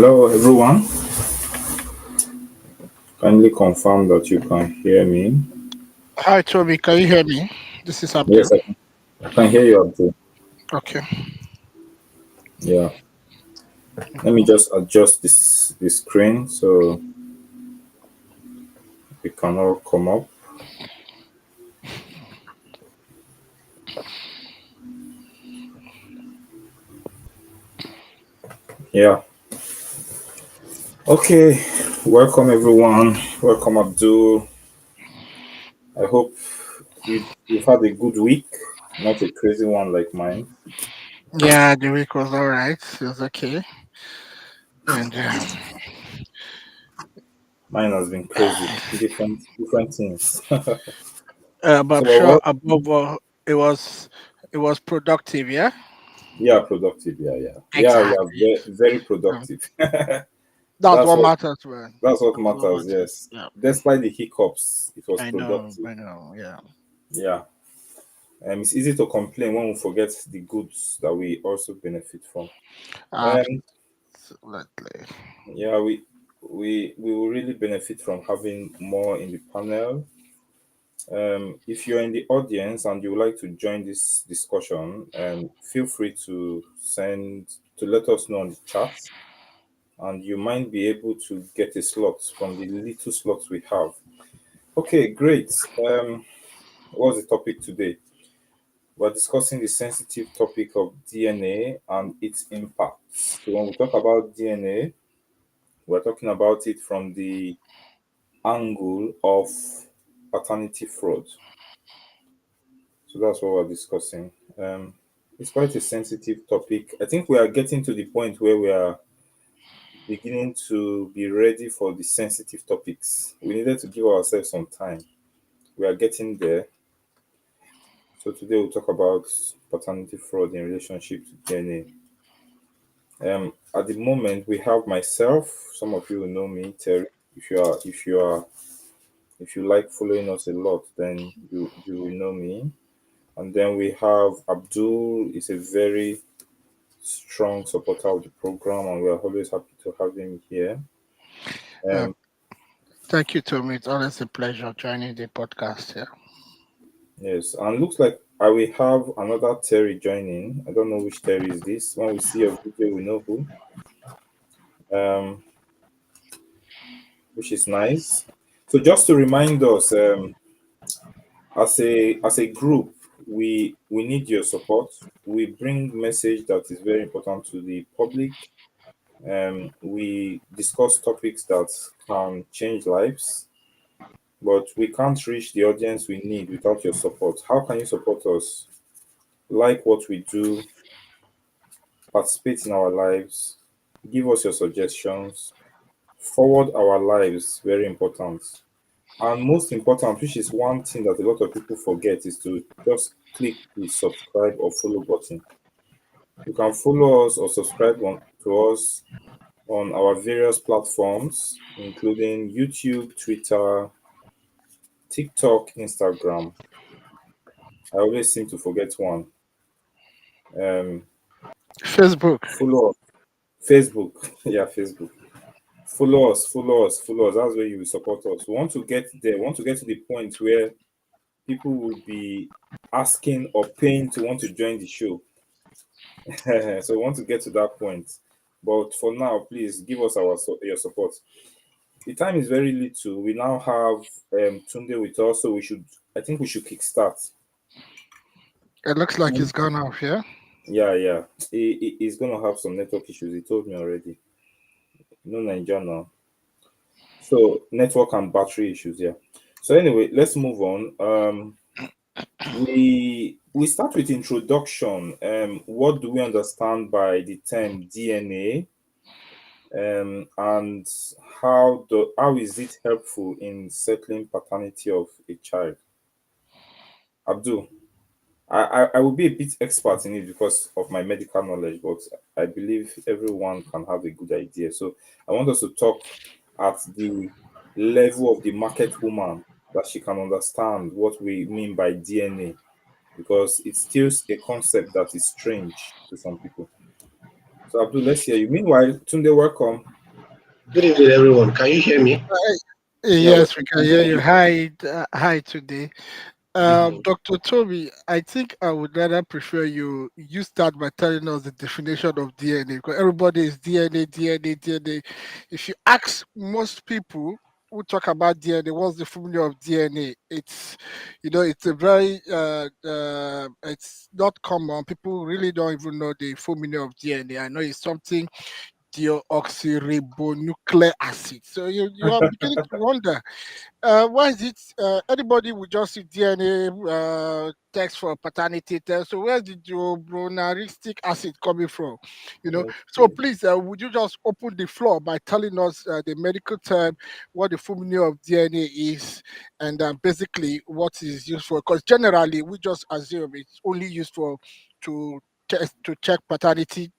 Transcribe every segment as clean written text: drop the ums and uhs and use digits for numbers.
Hello, everyone. Kindly confirm that you can hear me. Hi, Toby. Can you hear me? This is Abdul. Yes, I can hear you, Abdul. Okay. Yeah. Let me just adjust the screen so we can all come up. Yeah. Okay. Welcome, everyone. Welcome, Abdul. I hope you've had a good week, not a crazy one like mine. Yeah, the week was all right. It was okay. And Mine has been crazy, different things. but So, I'm sure what? above all, it was productive. Yeah. Yeah, productive. Yeah. We are Exactly. very Um, productive. that's That's what what matters, man. That's what That's what matters, matters. yes. Yeah. Despite the hiccups, it was I know. productive. I know. Yeah. Yeah. It's easy to complain when we forget the goods that we also benefit from. Um, Absolutely. yeah, we will really benefit from having more in the panel. If you're in the audience and you would like to join this discussion, feel free to let us know on the chat, and you might be able to get a slot from the little slots we have. Okay, great. What's the topic today? We're discussing the sensitive topic of DNA and its impacts. So, when we talk about DNA, we're talking about it from the angle of paternity fraud. So, that's what we're discussing. It's quite a sensitive topic. I think we are getting to the point where we are beginning to be ready for the sensitive topics. We needed to give ourselves some time. We are getting there. So, today we'll talk about paternity fraud in relationship to DNA. At the moment, we have myself. Some of you will know me, Terry. If you like following us a lot, then you will know me. And then we have Abdul. Is a very strong supporter of the program, and we are always happy to have him here. Uh, Um, Thank you, Tommy. It's always a pleasure joining the podcast here. yes, and looks like I will have another Terry joining. I don't know which Terry is this. When we see your video, we know who. Um, which is nice. So just to remind us, as a group, we need your support. We bring message that is very important to the public. We discuss topics that can change lives, but we can't reach the audience we need without your support. How can you support us? Like what we do, participate in our lives, give us your suggestions, forward our lives. Very important. And most important, which is one thing that a lot of people forget, is to just click the subscribe or follow button. You can follow us or subscribe to us on our various platforms, including YouTube, Twitter, TikTok, Instagram. I always seem to forget one. Um, Facebook. follow us. Facebook. Yeah, Facebook. Follow us. That's where you will support us. We want to get there. We want to get to the point where people will be asking or paying to want to join the show. So we want to get to that point. But for now, please give us your support. The time is very little. We now have Tunde with us, so I think we should kickstart. It looks like Mm. it's gone off. Yeah. Yeah. He's gonna have some network issues. He told me already. No Nigeria now. So network and battery issues. Yeah. So anyway, let's move on. We start with introduction. What do we understand by the term DNA? And how is it helpful in settling paternity of a child? Abdul, I will be a bit expert in it because of my medical knowledge, but I believe everyone can have a good idea. So I want us to talk at the level of the market woman, that she can understand what we mean by DNA, because it's still a concept that is strange to some people. So Abdul, let's hear you. Meanwhile, Tunde, welcome. Good evening, everyone. Can you hear me? Yeah, Yes, we can hear you. Hi, hi today. Good evening. Dr. Toby, I think I would rather prefer you start by telling us the definition of DNA because everybody is DNA, DNA, DNA. If you ask most people who talk about DNA, what's the full meaning of DNA? It's a very it's not common. People really don't even know the full meaning of DNA. I know it's something deoxyribonucleic acid. So you are beginning to wonder why is it anybody will just see DNA text for paternity test? So where's the bronaric acid coming from? So okay. please, would you just open the floor by telling us the medical term, what the full meaning of DNA is, and basically what is used for? Because generally we just assume it's only used for to to check paternity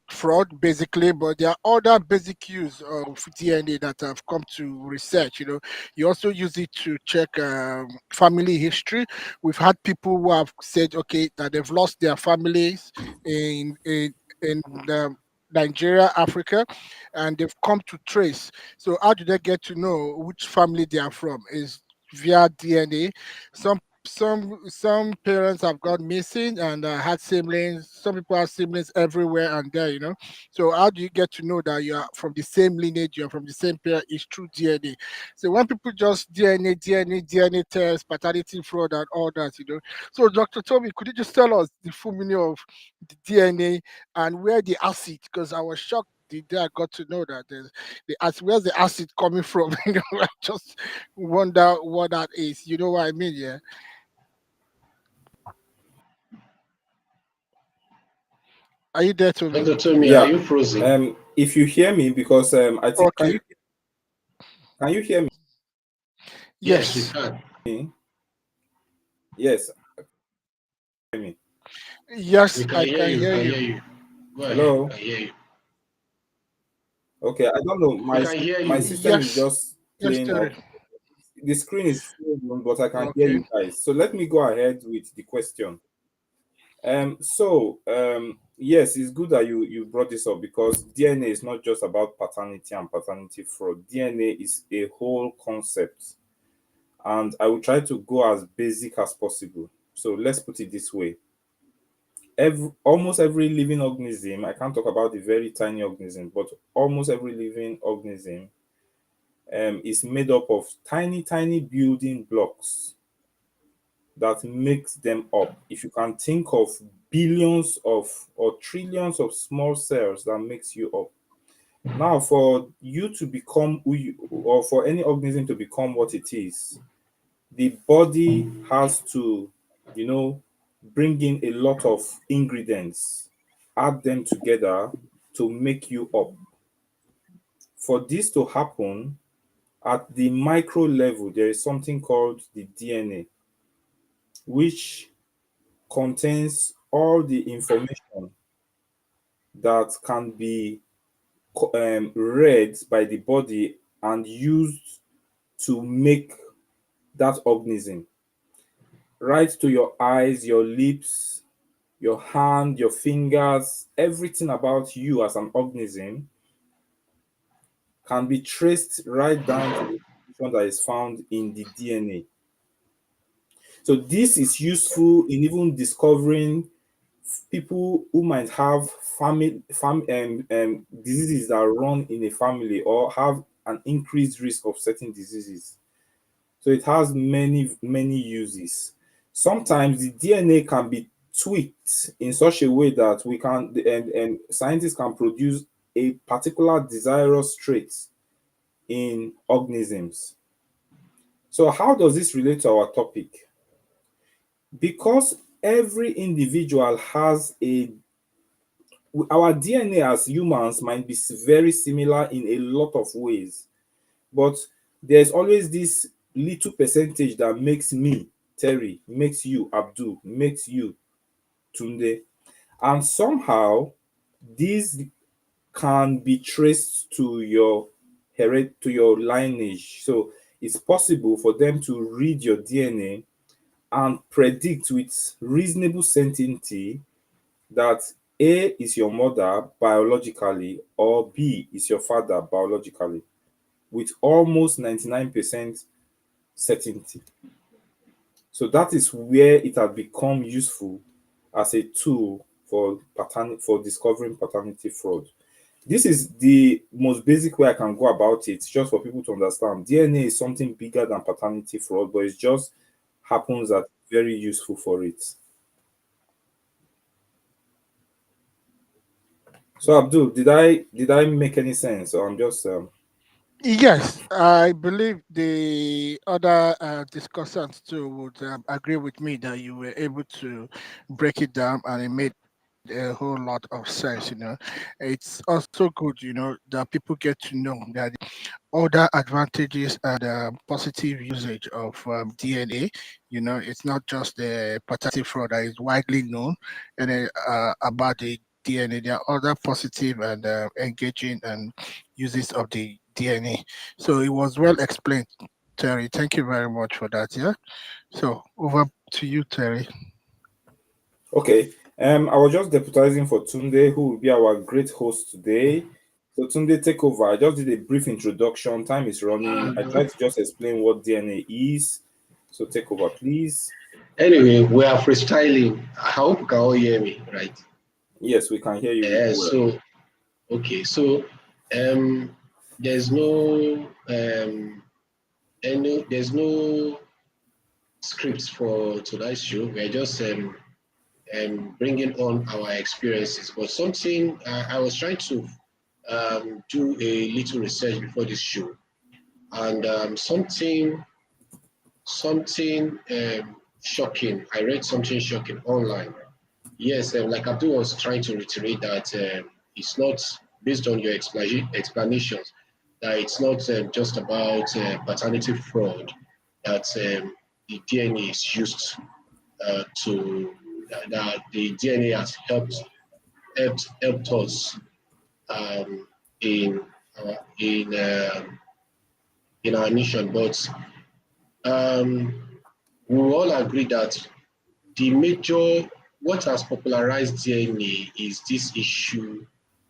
fraud basically, but there are other basic use of DNA that have come to research. You also use it to check family history. We've had people who have said, okay, that they've lost their families in Nigeria, Africa, and they've come to trace. So how do they get to know which family they are from? Is via DNA. Some parents have gone missing and had siblings. Some people have siblings everywhere and there. So how do you get to know that you are from the same lineage, you are from the same parent? It's through DNA. So when people just DNA test, paternity fraud, and all that. So Dr. Toby, could you just tell us the full meaning of the DNA and where the acid? Because I was shocked the day I got to know that there's the acid. Where's the acid coming from? I just wonder what that is. You know what I mean? Yeah. Are you there, Toby? Dr. Tomi, are Yeah. you frozen? If you hear me, because I think Okay. can you hear Yes, we Yes. can. me? Yes, hear me. We Yes, can I hear can you. We hear can you. hear you. Go ahead. We Hello. can hear you. Okay, I don't know. We My can hear my you. system is Yes. just Yes, playing Terry. up. The screen is frozen, but I can hear Okay. you guys. So let me go ahead with the question. Yes, it's good that you brought this up because DNA is not just about paternity and paternity fraud. DNA is a whole concept, and I will try to go as basic as possible. So let's put it this way: almost every living organism, I can't talk about the very tiny organism, but almost every living organism is made up of tiny, tiny building blocks that makes them up. If you can think of billions of or trillions of small cells that makes you up. Now, for you to become who you, or for any organism to become what it is, the body has to, you know, bring in a lot of ingredients, add them together to make you up. For this to happen at the micro level, there is something called the DNA, which contains all the information that can be read by the body and used to make that organism. Right to your eyes, your lips, your hand, your fingers, everything about you as an organism can be traced right down to the information that is found in the DNA. So this is useful in even discovering people who might have diseases that run in a family or have an increased risk of certain diseases. So it has many uses. Sometimes the DNA can be tweaked in such a way that we can and scientists can produce a particular desirous trait in organisms. So how does this relate to our topic? Because every individual has a our DNA as humans might be very similar in a lot of ways, but there's always this little percentage that makes me Terry, makes you Abdul, makes you Tunde, and somehow these can be traced to your to your lineage. So it's possible for them to read your DNA and predict with reasonable certainty that A is your mother biologically, or B is your father biologically, with almost 99% certainty. So that is where it has become useful as a tool for for discovering paternity fraud. This is the most basic way I can go about it, just for people to understand. DNA is something bigger than paternity fraud, but it just happens that very useful for it. So Abdul, did I make any sense? Or I'm just Yes, I believe the other discussants too would agree with me that you were able to break it down and it made a whole lot of sense. It's also good, that people get to know that other advantages and positive usage of DNA. It's not just the paternity fraud that is widely known and about the DNA. There are other positive and engaging and uses of the DNA. So it was well explained, Terry. Thank you very much for that. Yeah. So over to you, Terry. okay. I was just deputizing for Tunde, who will be our great host today. So Tunde, take over. I just did a brief introduction. Time is running. I tried to just explain what DNA is. So take over, please. Anyway, we are freestyling. I hope you can all hear me, right? Yes, we can hear you well. So okay, so um, there's no there's no scripts for tonight's show. We're just bringing on our experiences. But something I was trying to do a little research before this show, and something shocking. I read something shocking online. Yes, like Abdul was trying to reiterate that it's not based on your explanations, that it's not just about paternity fraud, that the DNA is used to, that the DNA has helped us um, in in in our nation. But um, we all agree that the major what has popularized DNA is this issue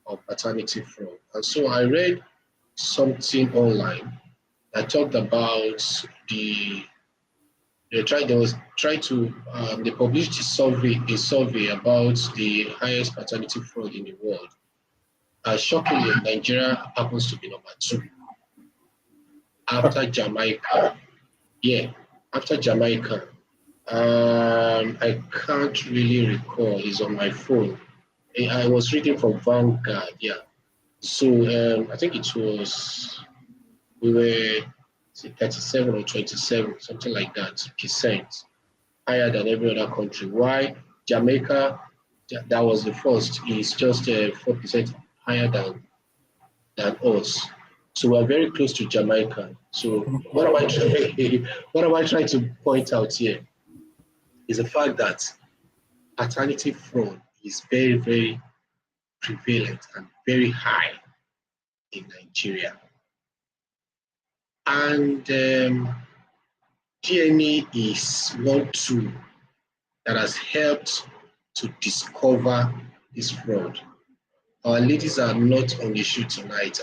of paternity fraud. And so I read something online that talked about they was try to they published a survey about the highest paternity fraud in the world. Shockingly, Nigeria happens to be number two after Jamaica. Yeah, after Jamaica. I can't really recall. It's on my phone. I was reading from Vanguard. Yeah. So I think it was we were 37 or 27, something like that, percent higher than every other country. Why Jamaica, that was the first, is just 4% higher than us. So we're very close to Jamaica. So what am I trying? What am I trying to point out here is the fact that paternity fraud is very, very prevalent and very high in Nigeria. And DNA is one tool that has helped to discover this fraud. Our ladies are not on the show tonight.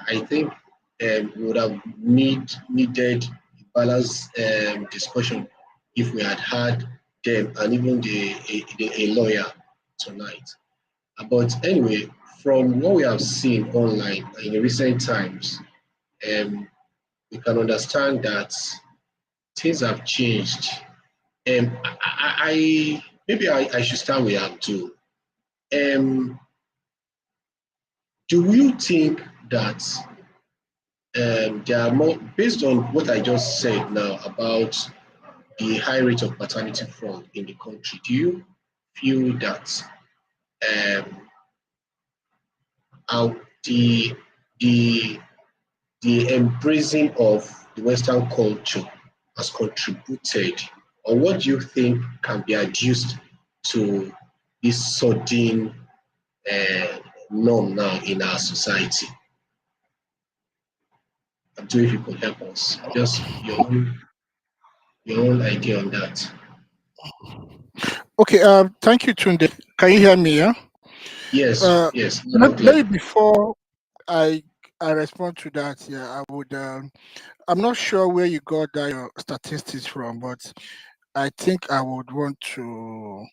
I think we would have needed a balanced discussion if we had them and even a lawyer tonight. But anyway, from what we have seen online in recent times, um, we can understand that things have changed. Maybe I should start with Abdul. Um, do you think that there are more, based on what I just said now about the high rate of paternity fraud in the country, do you feel that um, our, the the the embracing of the Western culture has contributed, or what do you think can be adduced to this sudden uh, norm now in our society? I'm sure if you could help us, just your own idea on that. Okay. Thank you, Tunde. Can you hear me? Yeah. Yes, Uh, yes, loud and clear. maybe before I I respond to that, yeah, I would. I'm not sure where you got that your statistics from, but I think I would want to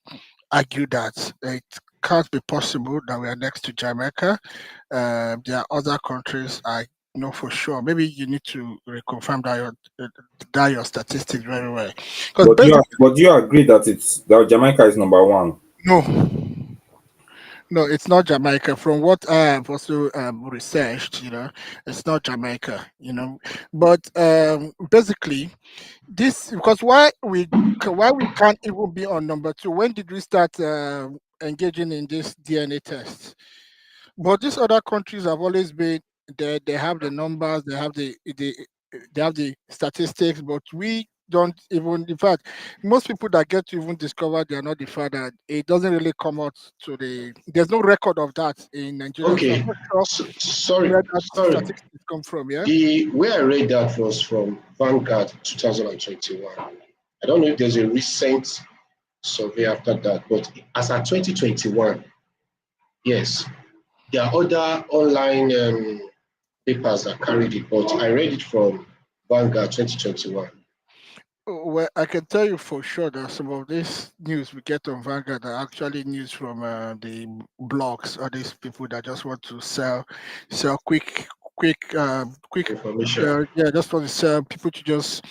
argue that it can't be possible that we are next to Jamaica. There are other countries I know for sure. Maybe you need to reconfirm that your statistics very well, because basically But do you agree that Jamaica is number one? no. No, it's not Jamaica. From what I have also researched, it's not Jamaica. But basically, this because why we can't even be on number two? When did we start engaging in this DNA test? But these other countries have always been there. They have the numbers, they have the statistics, but we don't even. In fact, most people that get to even discover they are not the father, it doesn't really come out to the. There's no record of that in Nigeria, so I'm Okay, not sure sorry, where that sorry. statistics come from. Yeah. The where I read that was from Vanguard 2021. I don't know if there's a recent survey after that, but as at 2021, yes, there are other online papers that carried it, but I read it from Vanguard 2021. Well, I can tell you for sure that some of this news we get on Vanguard are actually news from the blogs or these people that just want to sell quick. Information. Yeah, just want to sell people to just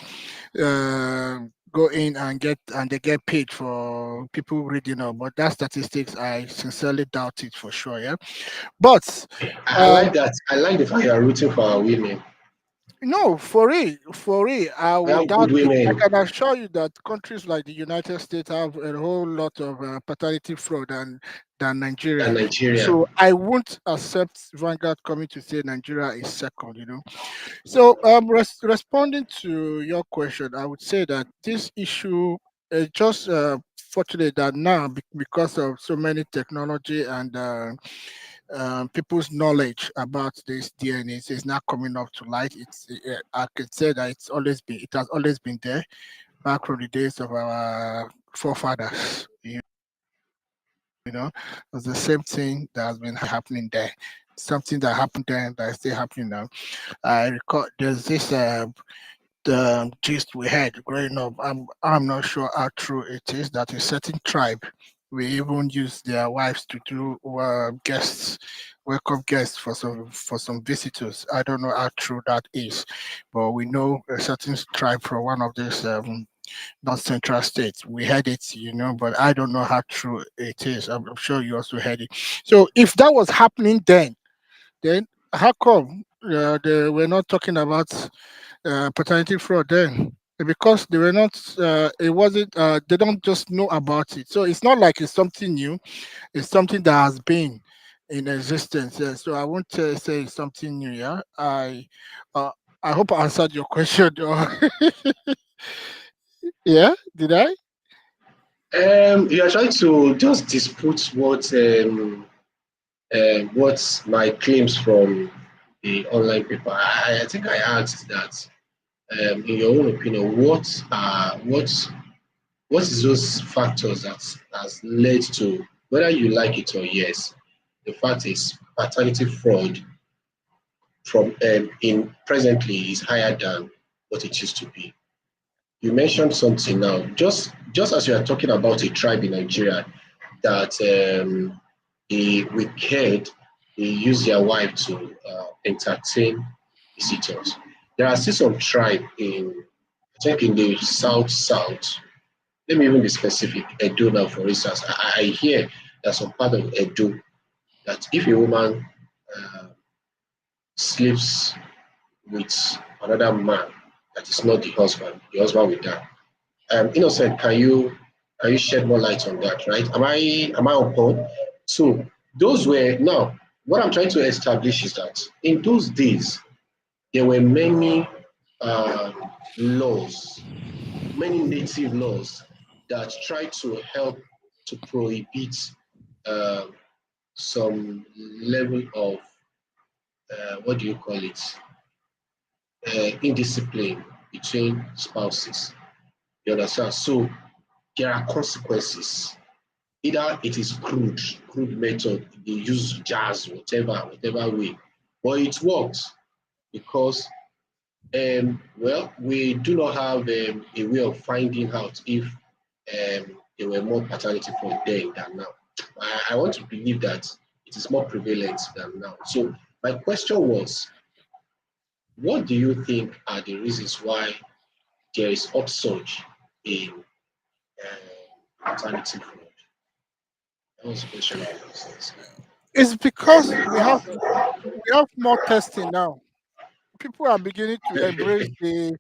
uh, go in and they get paid for people reading up. But that statistics, I sincerely doubt it for sure. Yeah, but I um, like that. I like the fact you are rooting for our women. no, for real, I We would have doubt good it. I women can assure you that countries like the United States have a whole lot of paternity fraud than than Nigeria. Nigeria. So I won't accept Vanguard coming to say Nigeria is second. So responding to your question, I would say that this issue is just fortunate that now because of so many technology and people's knowledge about this DNA is now coming up to light. I could say that it has always been there back from the days of our forefathers. It's the same thing that has been happening there. Something that happened then that is still happening now. I recall there's this the gist we had growing up. I'm not sure how true it is that a certain tribe we even use their wives to do welcome guests for some visitors. I don't know how true that is, but we know a certain tribe from one of these North Central states. We had it, but I don't know how true it is. I'm sure you also had it. So if that was happening then how come they were not talking about paternity fraud then? Because they were not it wasn't they don't just know about it, so it's not like it's something new. It's something that has been in existence. Yeah, so I won't say it's something new. Yeah, uh, I hope I answered your question. Yeah, did I? You are trying to just dispute what my claims from the online paper. I think I asked that. In your own opinion, what is those factors that has led to whether you like it or yes, the fact is paternity fraud from in presently is higher than what it used to be. You mentioned something now, just as you are talking about a tribe in Nigeria that the wicked they use their wife to entertain visitors. There are still some tribe in I think in the south. Let me even be specific. Edo now, for instance, I hear there's some part of Edo that if a woman uh, sleeps with another man that is not the husband will die. Innocent, can you shed more light on that? Right? Am I on point? So those were now. What I'm trying to establish is that in those days there were many uh, laws, many native laws that tried to help to prohibit uh, some level of what do you call it, indiscipline between spouses. You understand? So there are consequences. Either it is crude method, they use jazz, whatever way, but it works because well, we do not have a way of finding out if there were more paternity from then than now. I want to believe that it is more prevalent than now. So my question was, what do you think are the reasons why there is upsurge in paternity fraud? That was the question I was asking. It's because we have more testing now. People are beginning to embrace the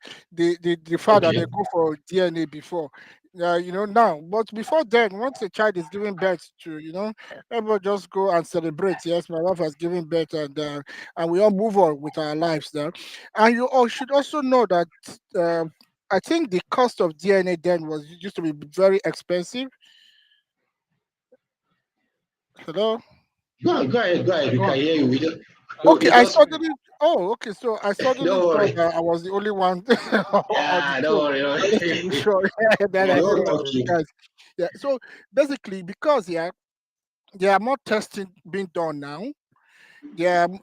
fact that Okay. they go for DNA before. Now, but before then, once a child is giving birth to, everybody just go and celebrate. Yes, my wife has given birth, and we all move on with our lives now. And you all should also know that uh, I think the cost of DNA then was used to be very expensive. Hello. Go ahead. Yeah, We go can on. hear you. Okay, We I just suddenly. Oh, okay. So I suddenly don't thought worry. that I was the only one on the Yeah, don't show. worry. Don't Just to be worry. sure. Then I We didn't all want you talking. guys. Yeah. So basically, because there are more testing being done now.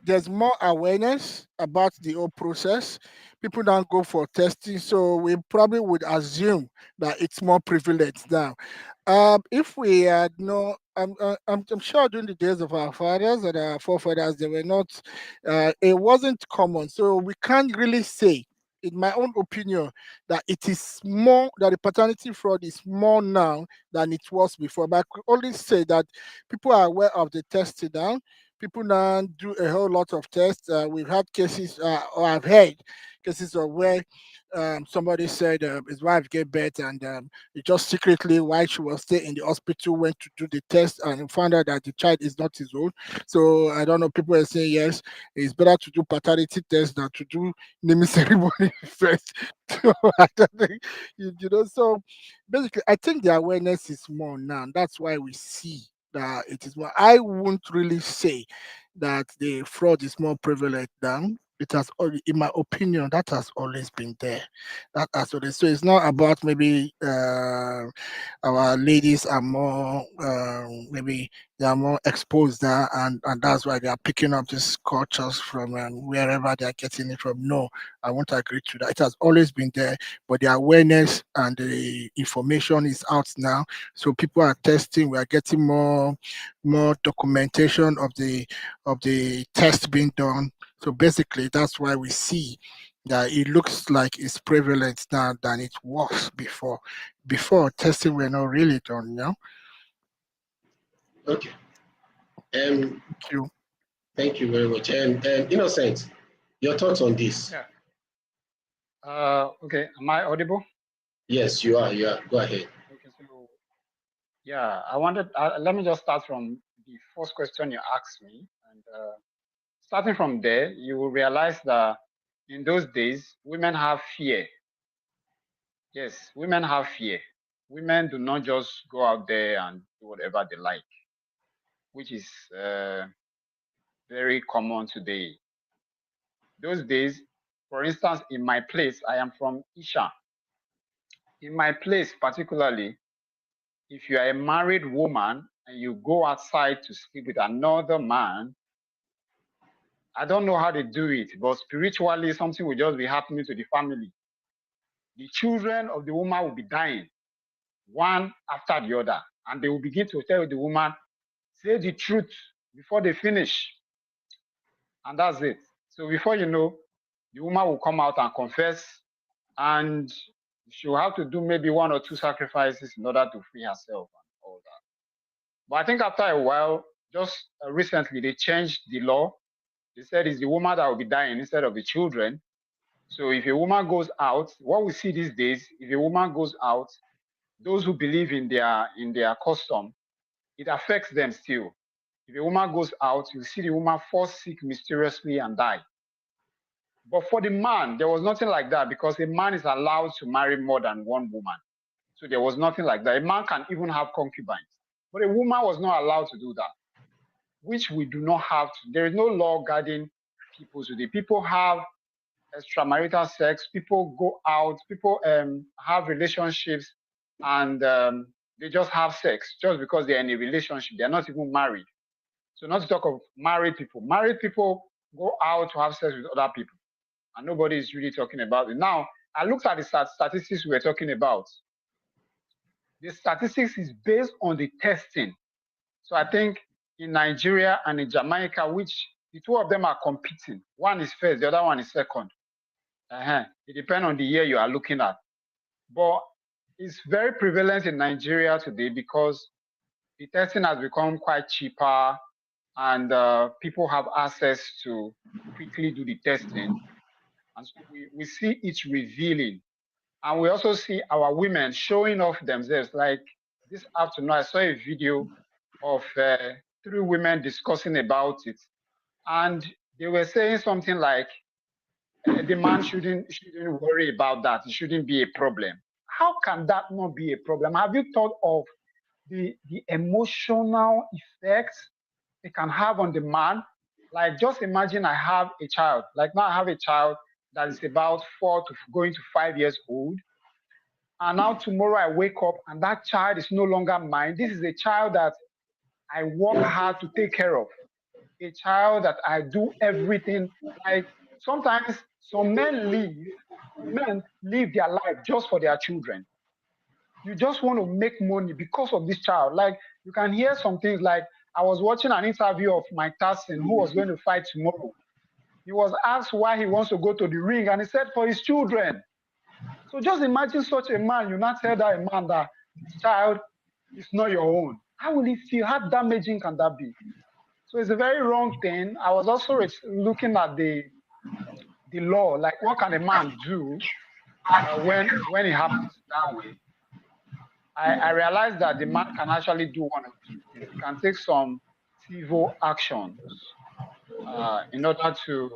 There's more awareness about the whole process. People don't go for testing, so we probably would assume that it's more prevalent now. If we had no, I'm sure during the days of our fathers and our forefathers, they were not. It wasn't common, so we can't really say, in my own opinion, that it is more that the paternity fraud is more now than it was before. But I could only say that people are aware of the testing now. People now do a whole lot of tests. We've had cases, or I've heard cases of where somebody said his wife gave birth, and he just secretly, while she was still in the hospital, went to do the test and found out that the child is not his own. So I don't know. People are saying yes, it's better to do paternity test than to do naming ceremony first. So I don't think, So basically, I think the awareness is more now. That's why we see that it is more. I won't really say that the fraud is more prevalent now. It has, in my opinion, that has always been there. That has always. So it's not about maybe our ladies are more maybe they are more exposed there, and that's why they are picking up these cultures from wherever they are getting it from. No, I won't agree to that. It has always been there, but the awareness and the information is out now, so people are testing. We are getting more documentation of the test being done. So basically, that's why we see that it looks like it's prevalent now than it was before. Before, testing were not really done. Okay. Thank you. Thank you very much. And Innocent, your thoughts on this? Yeah. Okay. Am I audible? Yes, you are. You are. Go ahead. Okay. So yeah, I wanted. Let me just start from the first question you asked me, and starting from there, you will realize that in those days, women have fear. Yes, women have fear. Women do not just go out there and do whatever they like, which is very common today. Those days, for instance, in my place, I am from Isha. In my place, particularly, if you are a married woman and you go outside to sleep with another man, I don't know how they do it, but spiritually, something will just be happening to the family. The children of the woman will be dying, one after the other, and they will begin to tell the woman, say the truth before they finish, and that's it. So before you know, the woman will come out and confess, and she'll have to do maybe one or two sacrifices in order to free herself and all that. But I think after a while, just recently, they changed the law. They said it's the woman that will be dying instead of the children. So if a woman goes out, what we see these days, if a woman goes out, those who believe in their custom, it affects them still. If a woman goes out, you see the woman fall sick mysteriously and die. But for the man, there was nothing like that because a man is allowed to marry more than one woman. So there was nothing like that. A man can even have concubines. But a woman was not allowed to do that, which we do not have. There is no law guarding people today. People have extramarital sex, people go out, people have relationships, and They just have sex just because they're in a relationship. They're not even married. So not to talk of married people. Married people go out to have sex with other people, and nobody is really talking about it. Now, I looked at the statistics we were talking about. The statistics is based on the testing. So I think in Nigeria and in Jamaica, which the two of them are competing. One is first, the other one is second. It depends on the year you are looking at. But it's very prevalent in Nigeria today because the testing has become quite cheaper, and people have access to quickly do the testing. And so we see it revealing. And we also see our women showing off themselves. Like this afternoon, I saw a video of three women discussing about it. And they were saying something like, the man shouldn't worry about that. It shouldn't be a problem. How can that not be a problem? Have you thought of the emotional effects it can have on the man? Like, just imagine I have a child. Like now I have a child that is about 4 to going to 5 years old. And now tomorrow I wake up and that child is no longer mine. This is a child that I work hard to take care of. A child that I do everything. Like sometimes some men live their life just for their children. You just want to make money because of this child. Like you can hear some things like I was watching an interview of Mike Tyson who was going to fight tomorrow. He was asked why he wants to go to the ring, and he said for his children. So just imagine such a man. You not tell that a man that this child is not your own. How will he feel? How damaging can that be? So it's a very wrong thing. I was also looking at the law, like what can a man do when it happens that way. I realized that the man can actually do one of two things. He can take some civil actions in order to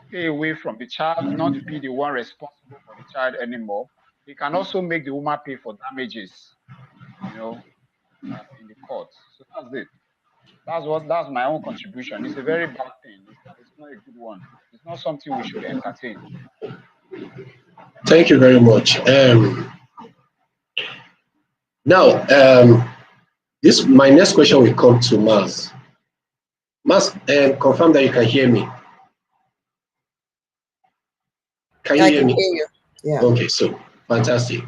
stay away from the child, not be the one responsible for the child anymore. He can also make the woman pay for damages, in the court. So that's it. That's my own contribution. It's a very bad thing. It's not a good one. It's not something we should entertain. Thank you very much. Now, this my next question will come to Mars. Mars, confirm that you can hear me. Can you I hear can me? hear you. Yeah. Okay, so fantastic.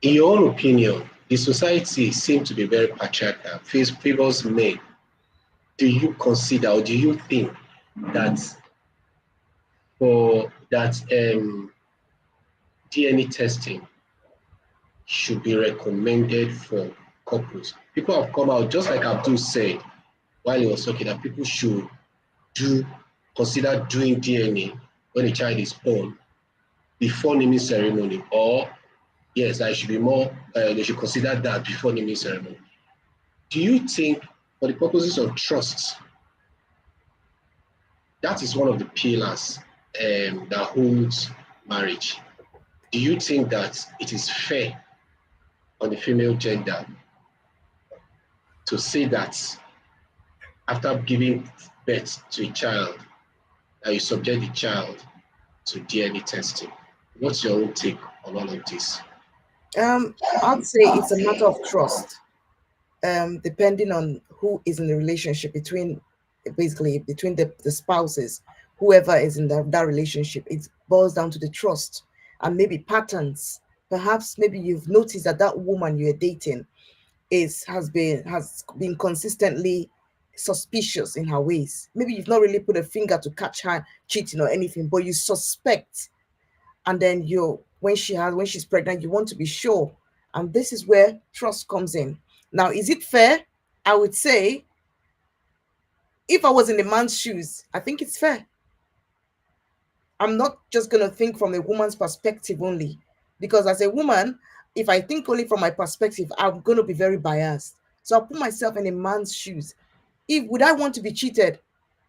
In your own opinion, the society seems to be very patriarchal, favors men. Do you consider or do you think that for that DNA testing should be recommended for couples? People have come out, just like Abdul said while he was talking, that people should consider doing DNA when a child is born before naming ceremony, or yes, I should be more. They should consider that before naming ceremony. Do you think, for the purposes of trust, that is one of the pillars that holds marriage? Do you think that it is fair on the female gender to say that after giving birth to a child, that you subject the child to DNA testing? What's your own take on all of this? I'd say it's a matter of trust. Depending on who is in the relationship between the spouses, whoever is in that relationship, it boils down to the trust and maybe patterns. Perhaps maybe you've noticed that that woman you're dating has been consistently suspicious in her ways. Maybe you've not really put a finger to catch her cheating or anything, but you suspect. And then when she's pregnant, you want to be sure. And this is where trust comes in. Now, is it fair? I would say, if I was in a man's shoes, I think it's fair. I'm not just going to think from a woman's perspective only, because as a woman, if I think only from my perspective, I'm going to be very biased. So I'll put myself in a man's shoes. Would I want to be cheated?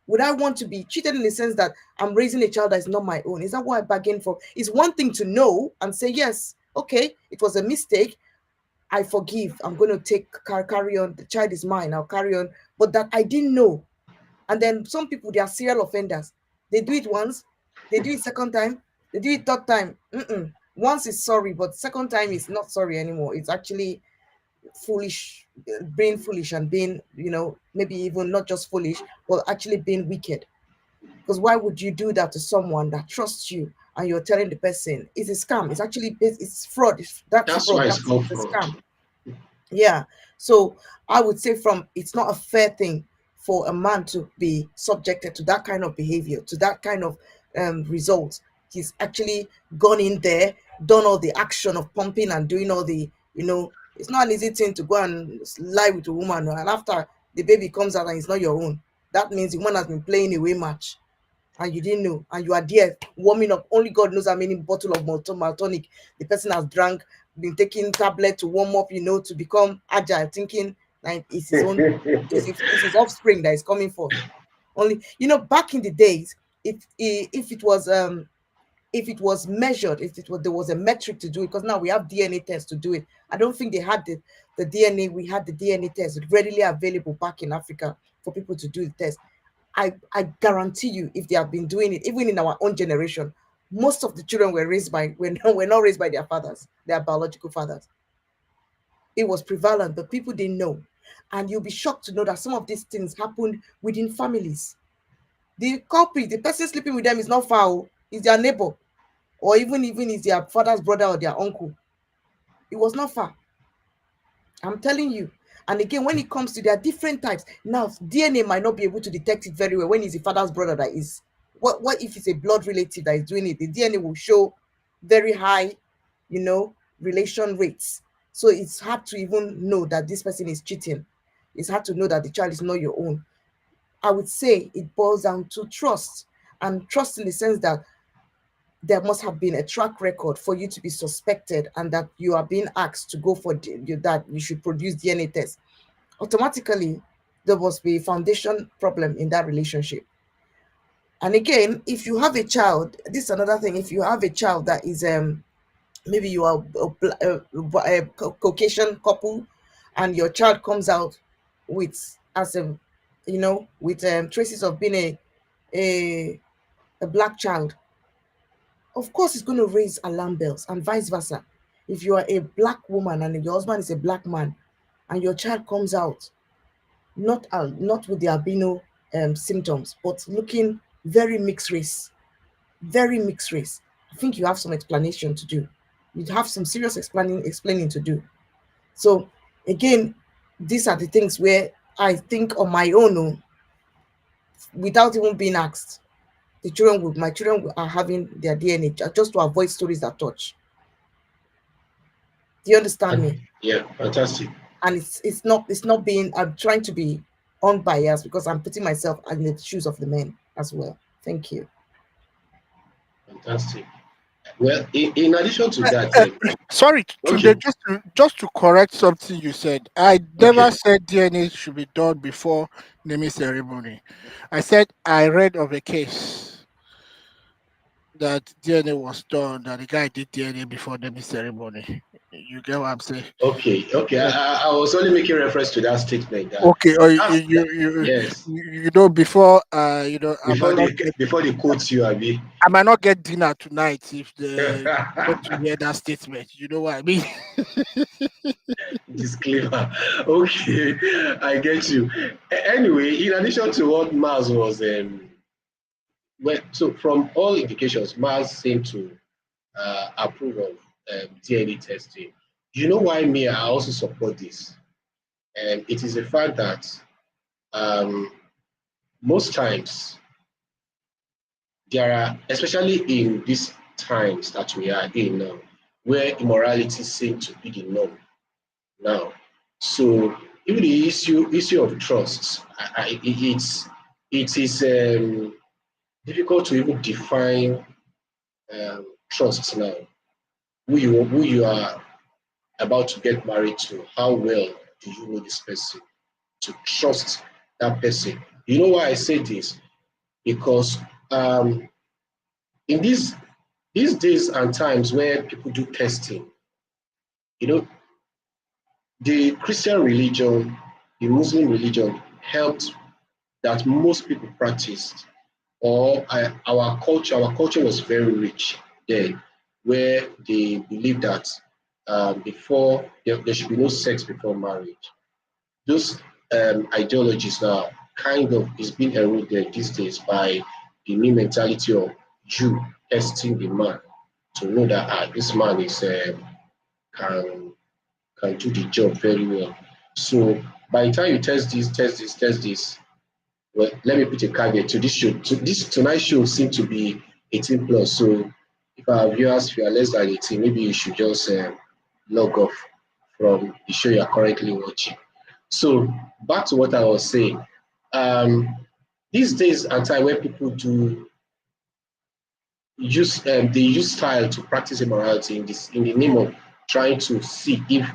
Would I want to be cheated in the sense that I'm raising a child that is not my own? Is that what I bargained for? It's one thing to know and say, yes, okay, it was a mistake. I forgive. I'm going to carry on. The child is mine. I'll carry on. But that I didn't know. And then some people, they are serial offenders. They do it once. They do it second time. They do it third time. Once is sorry, but second time is not sorry anymore. It's actually foolish, being foolish and being, maybe even not just foolish, but actually being wicked. Because why would you do that to someone that trusts you and you're telling the person it's a scam? It's actually it's fraud. That's That's fraud. why it's That's called a fraud. scam. Yeah. So I would say it's not a fair thing for a man to be subjected to that kind of behavior, to that kind of result. He's actually gone in there, done all the action of pumping and doing all the, it's not an easy thing to go and lie with a woman. And after the baby comes out and it's not your own, that means the woman has been playing away match and you didn't know, and you are there warming up. Only God knows how many bottle of maltonic the person has drank, been taking tablet to warm up, to become agile, thinking like it's his own, it's his offspring that is coming forth. Only, back in the days, if it was measured, there was a metric to do it, because now we have DNA tests to do it. I don't think they had the DNA. We had the DNA test readily available back in Africa for people to do the test. I guarantee you, if they have been doing it, even in our own generation, most of the children were not raised by their fathers, their biological fathers. It was prevalent, but people didn't know. And you'll be shocked to know that some of these things happened within families. The culprit, the person sleeping with them is not far, is their neighbor, or even is their father's brother or their uncle. It was not far. I'm telling you. And again, when it comes to, there are different types. Now, DNA might not be able to detect it very well when it's the father's brother that is. What if it's a blood relative that is doing it? The DNA will show very high, relation rates. So it's hard to even know that this person is cheating. It's hard to know that the child is not your own. I would say it boils down to trust. And trust in the sense that there must have been a track record for you to be suspected, and that you are being asked to go for that you should produce DNA test. Automatically, there must be a foundation problem in that relationship. And again, if you have a child, this is another thing. If you have a child that is maybe you are a Caucasian couple, and your child comes out with with traces of being a black child, of course it's going to raise alarm bells, and vice versa. If you are a black woman and your husband is a black man, and your child comes out not with the albino symptoms, but looking very mixed race, I think you have some explanation to do. You have some serious explaining to do. So again, these are the things where I think on my own, without even being asked, my children are having their DNA just to avoid stories that touch. Do you understand me? Yeah, fantastic. And it's not being, I'm trying to be unbiased because I'm putting myself in the shoes of the men as well. Thank you. Fantastic. Well, in addition to that, Sorry, okay, just to correct something you said. I never okay, said DNA should be done before naming ceremony. I said I read of a case that DNA was done, that the guy did DNA before naming ceremony. You get what I'm saying? okay. Yeah. I was only making reference to that statement. Okay, or Yes, before before they quote you, Abi. I might not get dinner tonight if the get to hear that statement. You know what I mean? Disclaimer. Okay, I get you. Anyway, in addition to what Mars was, well, so from all indications, Mars seemed to approve of DNA testing. You know why me? I also support this, and it is a fact that most times there are, especially in these times that we are in now, where immorality seems to be the norm now. So even the issue of trust, it is difficult to even define trust now. Who you are about to get married to, how well do you know this person to trust that person? You know why I say this? Because in these days and times where people do testing, you know, the Christian religion, the Muslim religion helped that most people practiced, or our culture was very rich then, where they believed that before there should be no sex before marriage. Those ideologies now kind of is being eroded these days by the new mentality of you testing the man to know that this man is can can do the job very well. So by the time you test this, well, let me put a caveat to this show. To this tonight's show seems to be 18 plus. So if our viewers, if you are less than 18, maybe you should just log off from the show you are currently watching. So back to what I was saying. Um, these days are time where people do use they use style to practice immorality in the name of trying to see if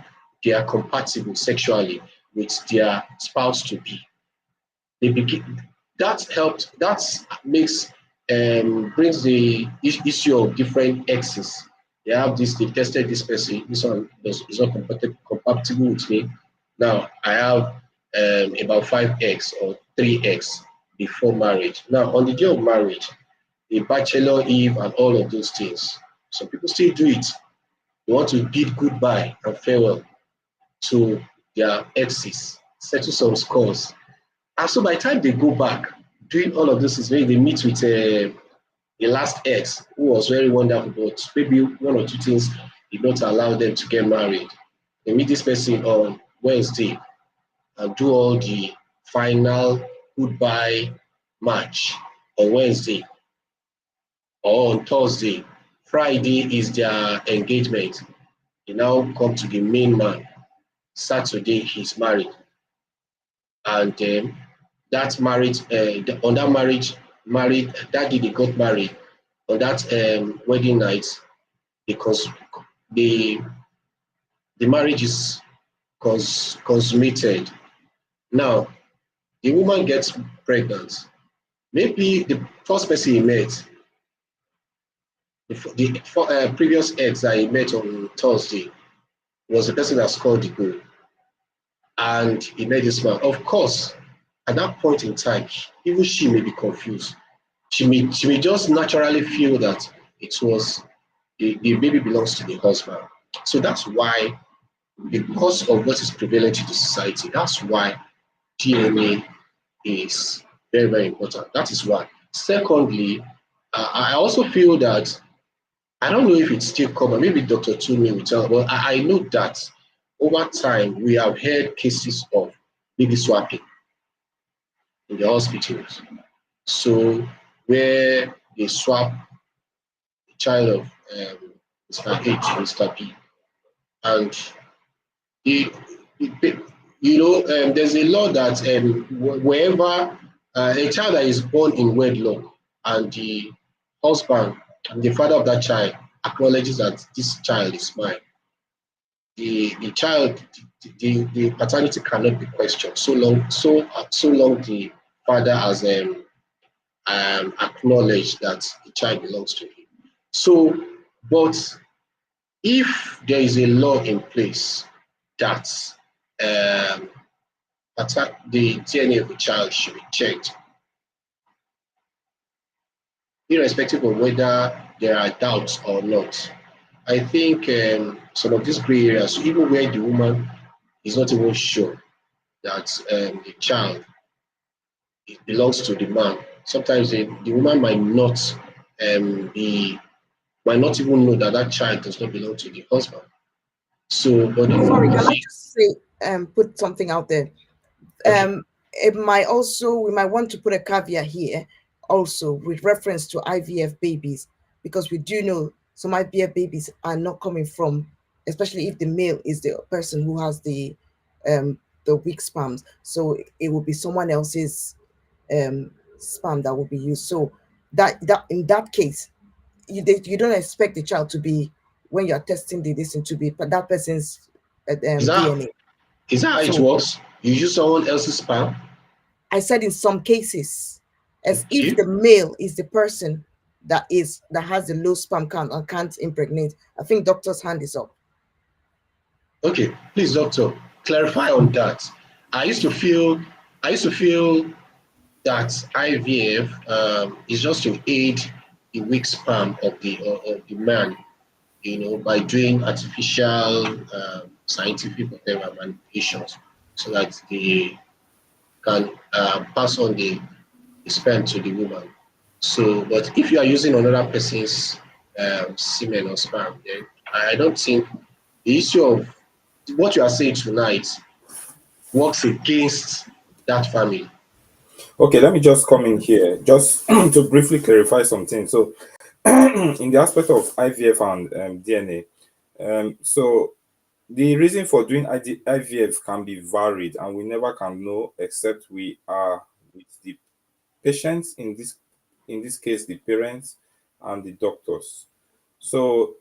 they are compatible sexually with their spouse to be. They begin that helps that makes brings the issue of different exes. They have this, they tested this person, this one is not compatible with me. Now I have about 5x or 3x before marriage. Now on the day of marriage, the bachelor eve and all of those things. Some people still do it. They want to bid goodbye and farewell to their exes, settle some scores. And so by the time they go back, doing all of this is when they meet with the last ex who was very wonderful, but maybe one or two things did not allow them to get married. They meet this person on Wednesday and do all the final goodbye match on Wednesday or on Thursday. Friday is their engagement. They now come to the main man. Saturday he's married. And that marriage, on that married, that day they got married. On that wedding night, because the the marriage is consummated. Now, the woman gets pregnant. Maybe the first person he met, the previous ex that he met on Thursday, was the person that scored the goal. And he met this man. Of course, at that point in time, even she may be confused. She may just naturally feel that it was the baby belongs to the husband. So that's why, because of what is prevalent in the society, that's why DNA is very, very important. That is one. Secondly, I also feel that I don't know if it's still common. Maybe Dr. Tumi will tell, but I know that over time we have heard cases of baby swapping in the hospitals. So where they swap a child of Mr. H, Mr. B, and the, there's a law that wherever a child that is born in wedlock and the husband and the father of that child acknowledges that this child is mine, the child, the paternity cannot be questioned so long the father has acknowledged that the child belongs to him. So, but if there is a law in place that um, the DNA of the child should be checked, irrespective of whether there are doubts or not, I think some of these gray areas, even where the woman is not even sure that the child it belongs to the man, sometimes the woman might not even know that that child does not belong to the husband. So, but Sorry, can I just say, put something out there? okay. It might also, we might want to put a caveat here also with reference to IVF babies, because we do know some IVF babies are not coming from, especially if the male is the person who has the weak sperms. So it will be someone else's sperm that will be used. So that in that case, you don't expect the child to be, when you're testing the this to be that person's Is that DNA. is that how it So works? You use someone else's sperm? I said in some cases, as if Okay. the male is the person that has the low sperm count and can't impregnate. I think doctor's hand is up. Okay, please, doctor, clarify on that. I used to feel I used to feel that IVF is just to aid the weak sperm of the man by doing artificial scientific whatever manipulations so that they can pass on the sperm to the woman. So, but if you are using another person's semen or sperm, then I don't think the issue of what you are saying tonight works against that family. Okay, let me just come in here just to briefly clarify something. So, in the aspect of IVF and DNA, so the reason for doing IVF can be varied, and we never can know except we are with the patients, in this case the parents and the doctors. So,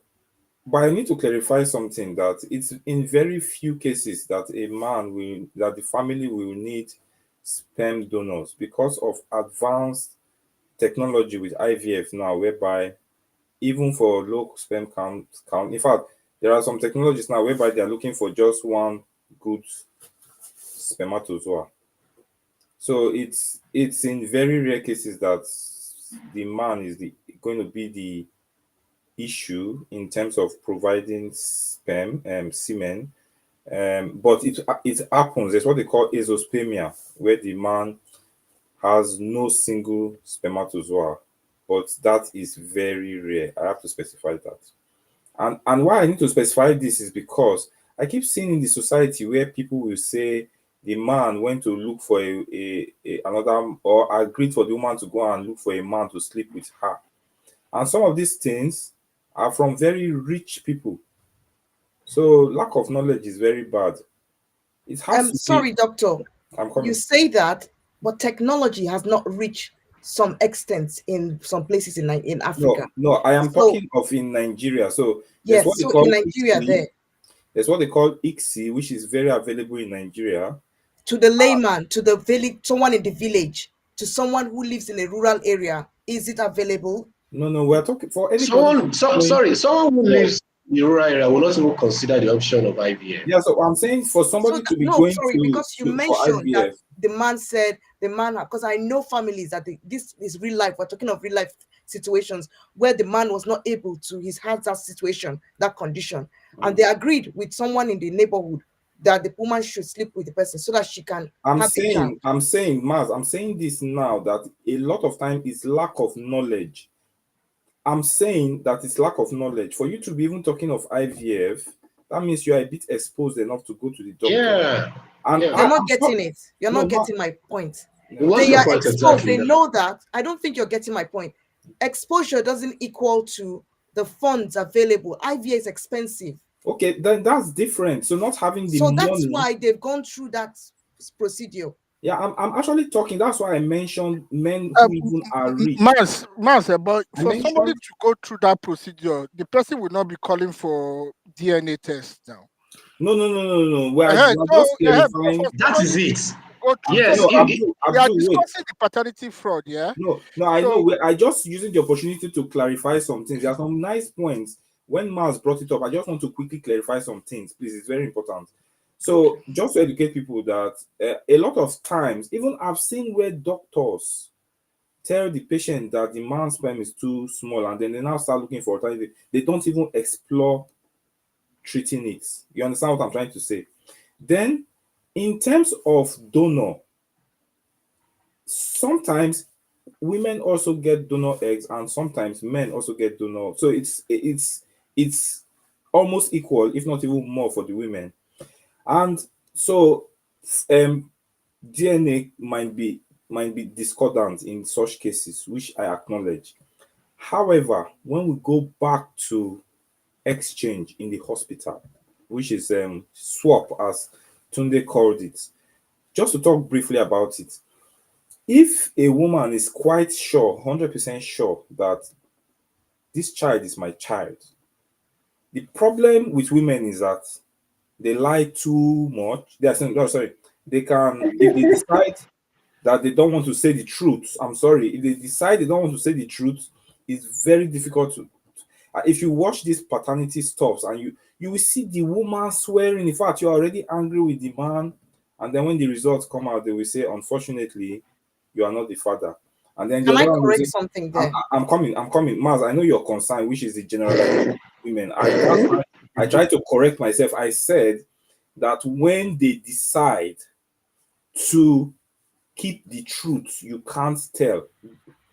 but I need to clarify something, that it's in very few cases that that the family will need sperm donors because of advanced technology with IVF now, whereby even for low sperm count, in fact, there are some technologies now whereby they are looking for just one good spermatozoa. So it's in very rare cases that the man is going to be the issue in terms of providing sperm semen. But it happens. There's what they call azoospermia, where the man has no single spermatozoa, but that is very rare. I have to specify that. And why I need to specify this is because I keep seeing in the society where people will say the man went to look for another, or agreed for the woman to go and look for a man to sleep with her. And some of these things are from very rich people. So lack of knowledge is very bad. It has to be. Sorry, doctor. I'm You coming. say that, but technology has not reached some extent in some places in Africa. No, I am So talking of in Nigeria. So there's what yes, they so in call Nigeria ICSI. there, There's what they call ICSI, which is very available in Nigeria. to the layman, to the village, someone in the village, to someone who lives in a rural area, is it available? No, we're talking for anybody going. Someone who No, lives in the rural area will not even consider the option of IVF. yeah, so I'm saying for So somebody to be no, going sorry, because you for mentioned that IVF. the man said the man, because I know families that this is real life. We're talking of real life situations where the man was not able to, he's had that situation, that condition, and they agreed with someone in the neighborhood that the woman should sleep with the person so that she can have the child. Maz, I'm saying this now that a lot of time is lack of knowledge. I'm saying that it's lack of knowledge. For you to be even talking of IVF, that means you are a bit exposed enough to go to the doctor. Yeah, And yeah. You're not getting it. You're no, not getting my point. What's They your are point exposed. exactly They now? know that. I don't think you're getting my point. Exposure doesn't equal to the funds available. IVA is expensive. okay, then that's different. So not having the So that's money. why they've gone through that procedure. Yeah, I'm actually talking. That's why I mentioned men Uh, who even are rich. But I for somebody mentioned to go through that procedure, the person will not be calling for DNA test now. no. We're So, just for clarifying. That somebody is it. to go through, so Yes. No, we are Abdul, wait. discussing the paternity fraud, yeah. No, I know. So I just using the opportunity to clarify some things. There are some nice points. When Mars brought it up, I just want to quickly clarify some things, please. It's very important. So, just to educate people that a lot of times, even I've seen where doctors tell the patient that the man's sperm is too small, and then they now start looking for alternative. They don't even explore treating it. You understand what I'm trying to say? Then, in terms of donor, sometimes women also get donor eggs, and sometimes men also get donor. So it's almost equal, if not even more, for the women. And so um DNA might be discordant in such cases, which I acknowledge. However, when we go back to exchange in the hospital, which is swap, as Tunde called it, just to talk briefly about it. If a woman is quite sure, 100% sure, that this child is my child, the problem with women is that they lie too much. They are saying, no, sorry, they can, if they decide that they don't want to say the truth, I'm sorry, if they decide they don't want to say the truth, it's very difficult to. If you watch these paternity stuffs, and you will see the woman swearing, in fact, you're already angry with the man, and then when the results come out, they will say, unfortunately, you are not the father. And then the Can I other one will correct say, something I'm, there? I'm coming, Maz, I know your concern, which is the generalization. women. That's why I tried to correct myself. I said that when they decide to keep the truth, you can't tell.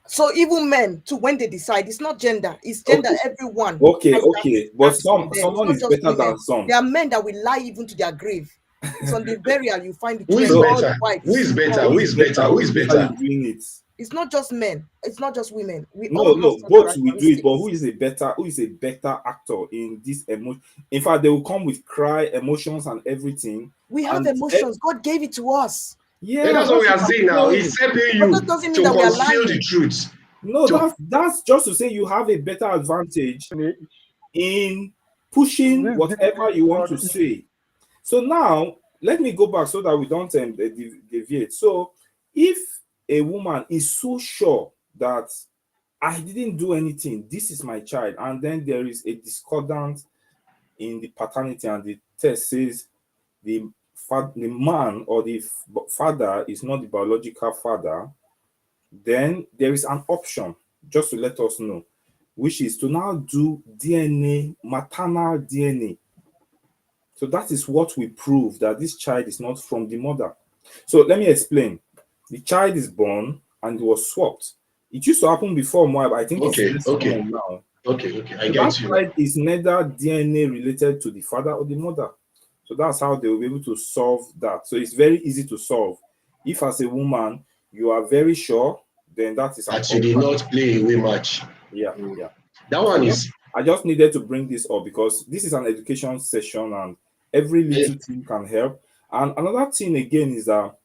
So even men too, when they decide, it's not gender, it's gender. Okay, Everyone okay, has okay. But that in them. It's someone not is just better women. than some. There are men that will lie even to their grave. It's on the burial you find the Who two is men So called better? Who wives. is better? Called, Who is better? Who is who's actually better? doing it? it's not just men. It's not just women. We No, all have no, such both will do it, but characteristics. who is a better actor in this emotion? In fact, they will come with cry, emotions, and everything. We have And emotions. God gave it to us. Yeah, yeah, that's what that's we are what I'm saying now. saying. He's helping But that you doesn't mean to that we are conceal the lying. truth. No, To that's just to say you have a better advantage in pushing This whatever you want God to say. So now let me go back so that we don't deviate. So if a woman is so sure that I didn't do anything, this is my child, and then there is a discordance in the paternity, and the test says the man or the father is not the biological father, then there is an option just to let us know, which is to now do DNA, maternal DNA. So that is what we prove that this child is not from the mother. So let me explain. The child is born and it was swapped. It used to happen before more, but I think it's okay, less okay, common now. okay. I So that get you now. child is neither DNA related to the father or the mother. So that's how they will be able to solve that. So it's very easy to solve. If as a woman you are very sure, then that is an That you did option. not play away match. Yeah, Mm. yeah. That So one is I just needed to bring this up because this is an education session and every eh, little thing can help. And another thing again is that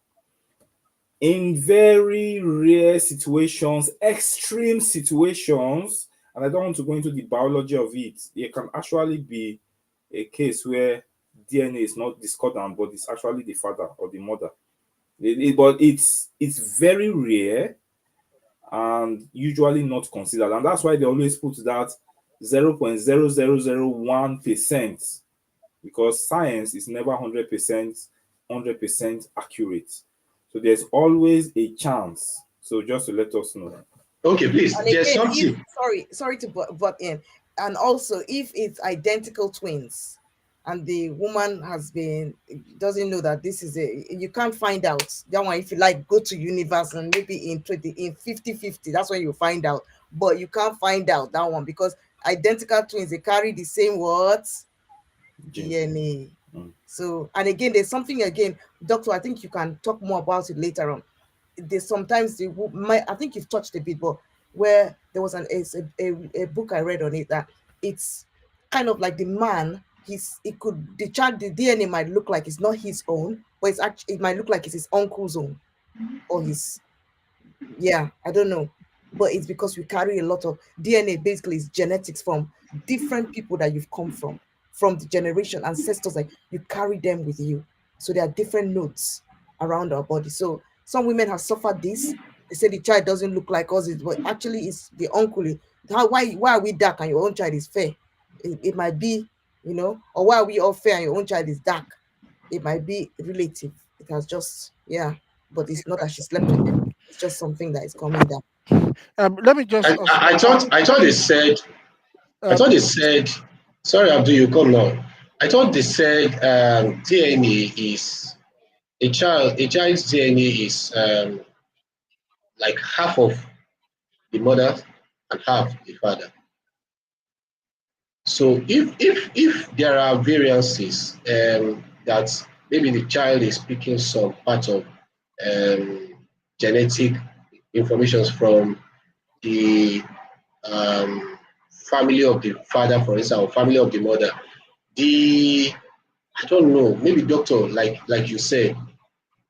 in very rare situations, extreme situations, and I don't want to go into the biology of it, it can actually be a case where DNA is not discordant, but it's actually the father or the mother. But it's very rare and usually not considered, and that's why they always put that 0.0001%, because science is never 100% accurate. So there's always a chance. So just to let us know. okay. Please, And there's again, if something. sorry to butt in, and also if it's identical twins, and the woman has been doesn't know that this is a, you can't find out that one. If you like, go to universe and maybe in 50-50, that's when you find out. But you can't find out that one because identical twins, they carry the same words, Jane. DNA. Mm. So, and again, there's something again, doctor. I think you can talk more about it later on. There's sometimes I think you've touched a bit, but where there was a book I read on it that it's kind of like the man, the child, the DNA might look like it's not his own, but it's actually, it might look like it's his uncle's own or his, yeah, I don't know, but it's because we carry a lot of DNA. Basically is genetics from different people that you've come from the generation ancestors, like you carry them with you. So there are different nodes around our body. So some women have suffered this. They say the child doesn't look like us, but actually it's the uncle. Why are we dark and your own child is fair? It might be, or why are we all fair and your own child is dark? It might be relative. It has just, yeah, but it's not that she slept with him. It's just something that is coming down. Let me just also add, I thought they please. said I Um, thought they said, sorry, Abdul, you come now. I thought they said DNA is a child's DNA is like half of the mother and half the father. So if there are variances that maybe the child is picking some part of genetic informations from the um, family of the father, for instance, or family of the mother, the I don't know, maybe doctor, like you said,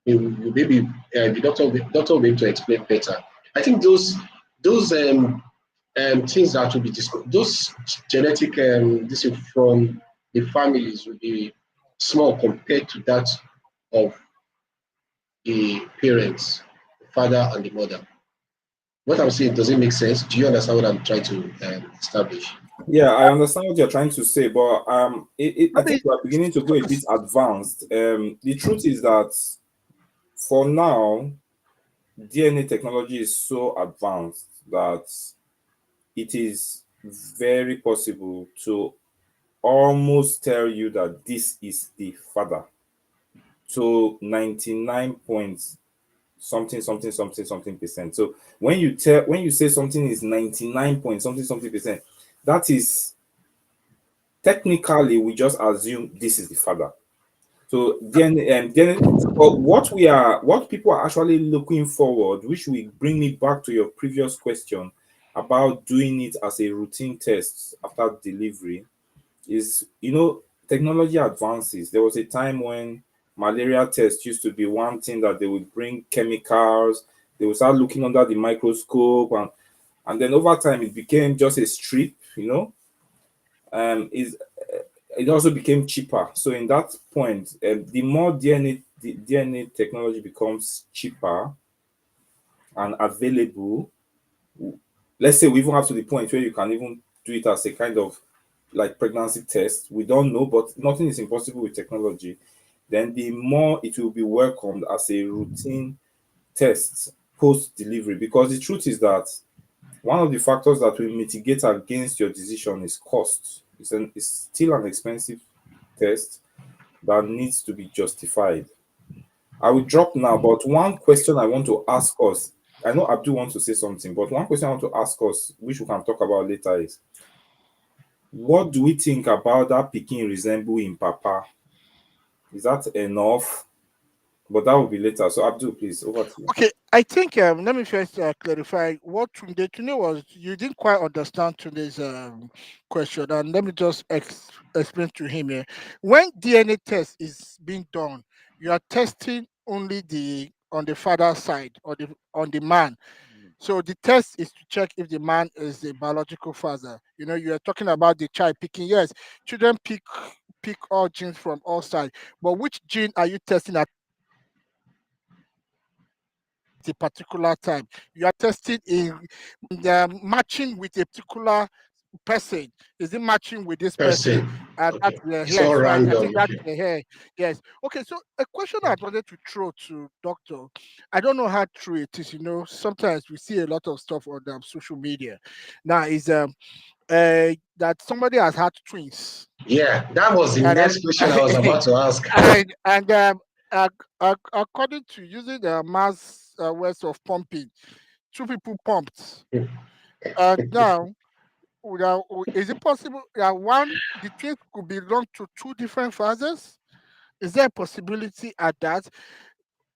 maybe the doctor will be able to explain better. I think those things that will be discussed, those genetic this is from the families will be small compared to that of the parents, the father and the mother. What I'm saying, does it make sense? Do you understand what I'm trying to establish? Yeah, I understand what you're trying to say, but I let think me we're beginning to go a bit advanced. The truth is that for now, DNA technology is so advanced that it is very possible to almost tell you that this is the father. So 99 points something something something something percent. So when you say something is 99 point something something percent, that is technically we just assume this is the father. So but what people are actually looking forward, which will bring me back to your previous question about doing it as a routine test after delivery, is, technology advances. There was a time when malaria tests used to be one thing that they would bring chemicals, they would start looking under the microscope, and then over time it became just a strip, is it also became cheaper. So in that point, the more DNA technology becomes cheaper and available, let's say we even have to the point where you can even do it as a kind of like pregnancy test. We don't know, but nothing is impossible with technology. Then the more it will be welcomed as a routine test post delivery, because the truth is that one of the factors that will mitigate against your decision is cost. It's still an expensive test that needs to be justified. I will drop now, but one question I want to ask us, I know Abdul wants to say something, but one question I want to ask us, which we can talk about later, is what do we think about that Peking resemble in Papa? Is that enough? But that will be later. So Abdul, please, over to you. Okay, I think let me first clarify what Tunde was. You didn't quite understand today's question, and let me just explain to him here. When DNA test is being done, you are testing only the on the father side or the on the man. So the test is to check if the man is a biological father. You are talking about the child picking. Yes, children pick all genes from all sides, but which gene are you testing at a particular time? You are testing in the matching with a particular person. Is it matching with this person? Person. And that's Okay. It's all yes, right. I random. think that's Okay. the hair. Yes. Okay. So a question I wanted to throw to Doctor. I don't know how true it is. Sometimes we see a lot of stuff on social media. Now is that somebody has had twins, Yeah, that was the and next question I was about to ask. according to using the mass ways of pumping, two people pumped. Now, is it possible that the twins could belong to two different fathers? Is there a possibility at that?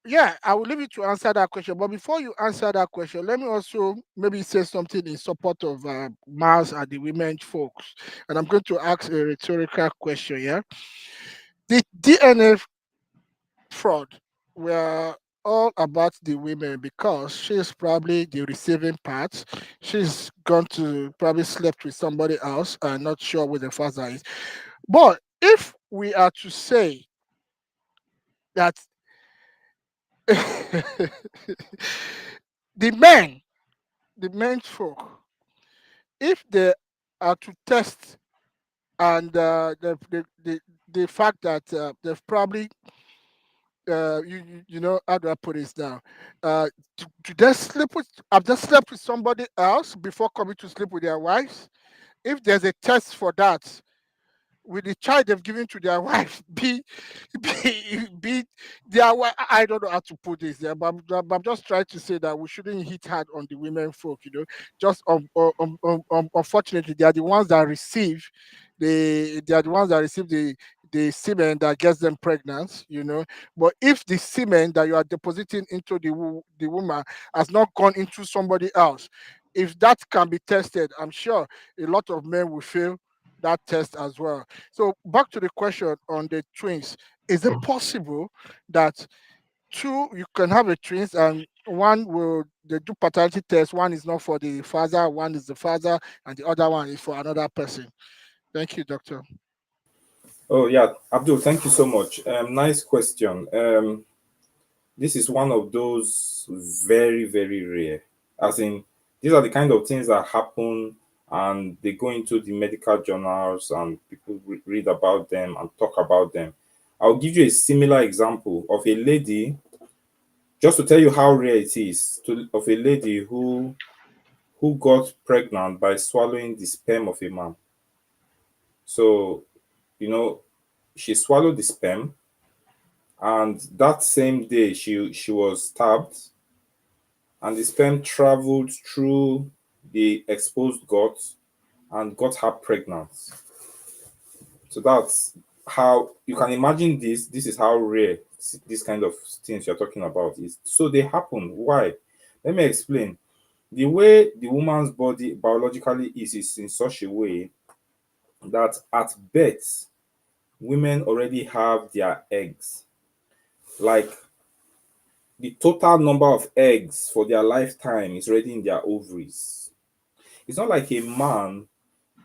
Yeah, I will leave you to answer that question. But before you answer that question, let me also maybe say something in support of Mars and the women folks. And I'm going to ask a rhetorical question. Yeah, the DNA fraud were all about the women because she's probably the receiving part. She's gone to probably slept with somebody else and not sure who the father is. But if we are to say that the men, the men folk, if they are to test and the fact that they've probably how do I put this now? Do they sleep with? Have they slept with somebody else before coming to sleep with their wives? If there's a test for that, will the child they've given to their wife be their wife? I don't know how to put this there, but I'm just trying to say that we shouldn't hit hard on the women folk. Just unfortunately, they are the ones that receive they are the ones that receive the semen that gets them pregnant. But if the semen that you are depositing into the woman has not gone into somebody else, if that can be tested, I'm sure a lot of men will fail that test as well. So back to the question on the twins. Is it possible that you can have a twins and one will they do paternity test, one is not for the father, one is the father, and the other one is for another person? Thank you, doctor. Oh yeah, Abdul, thank you so much. Nice question. This is one of those very, very rare. As in, these are the kind of things that happen and they go into the medical journals and people read about them and talk about them. I'll give you a similar example of a lady, just to tell you how rare it is, of a lady who got pregnant by swallowing the sperm of a man. So she swallowed the sperm, and that same day she was stabbed, and the sperm traveled through the exposed gut and got her pregnant. So that's how you can imagine this. This is how rare this kind of things you're talking about is. So they happen. Why? Let me explain. The way the woman's body biologically is in such a way that at birth, women already have their eggs. Like the total number of eggs for their lifetime is already in their ovaries. It's not like a man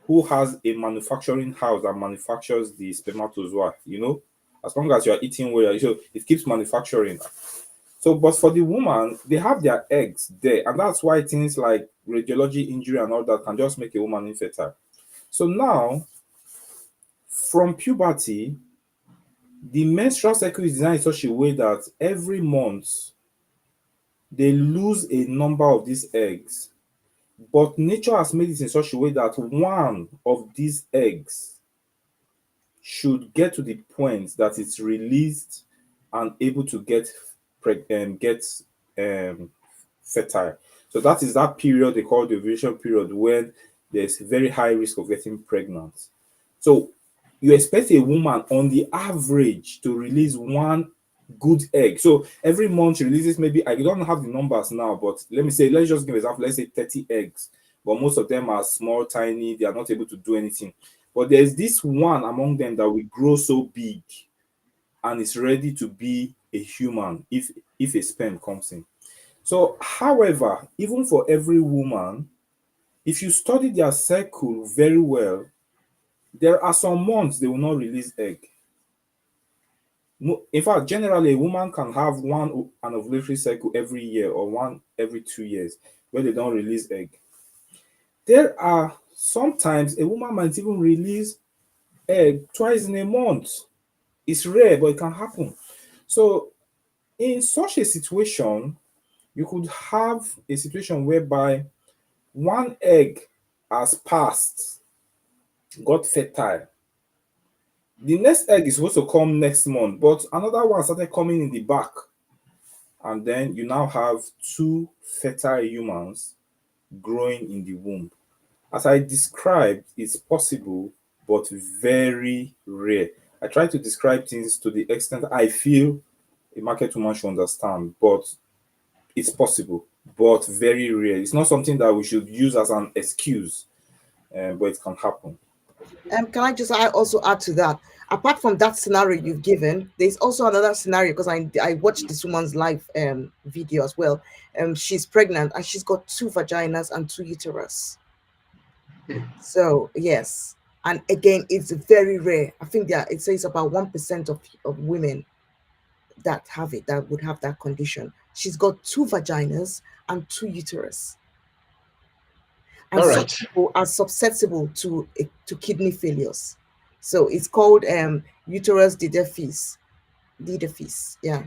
who has a manufacturing house that manufactures the spermatozoa, as long as you are eating well, so it keeps manufacturing. So, but for the woman, they have their eggs there, and that's why things like radiology injury and all that can just make a woman infertile. So now, from puberty, the menstrual cycle is designed in such a way that every month they lose a number of these eggs, but nature has made it in such a way that one of these eggs should get to the point that it's released and able to get um, fertile. So that is that period they call the ovulation period when there's very high risk of getting pregnant. So you expect a woman on the average to release one good egg. So every month she releases, maybe I don't have the numbers now, but let's just give an example, let's say 30 eggs, but most of them are small, tiny, they are not able to do anything. But there's this one among them that will grow so big and is ready to be a human if a sperm comes in. So, however, even for every woman, if you study their cycle very well, there are some months they will not release egg. In fact, generally, a woman can have an ovulatory cycle every year or one every 2 years where they don't release egg. There are sometimes a woman might even release egg twice in a month. It's rare, but it can happen. So, in such a situation, you could have a situation whereby one egg has passed, got fertile. The next egg is supposed to come next month, but another one started coming in the back. And then you now have two fertile humans growing in the womb. As I described, it's possible, but very rare. I try to describe things to the extent I feel a market woman should understand, but it's possible, but very rare. It's not something that we should use as an excuse, but it can happen. Can I also add to that? Apart from that scenario you've given, there's also another scenario because I watched this woman's live video as well. She's pregnant and she's got two vaginas and two uterus. So yes, and again, it's very rare. I think that it says about 1% of women that have it that would have that condition. She's got two vaginas and two uterus. And All some right. people are susceptible to kidney failures. So it's called uterus didelphys. Yeah.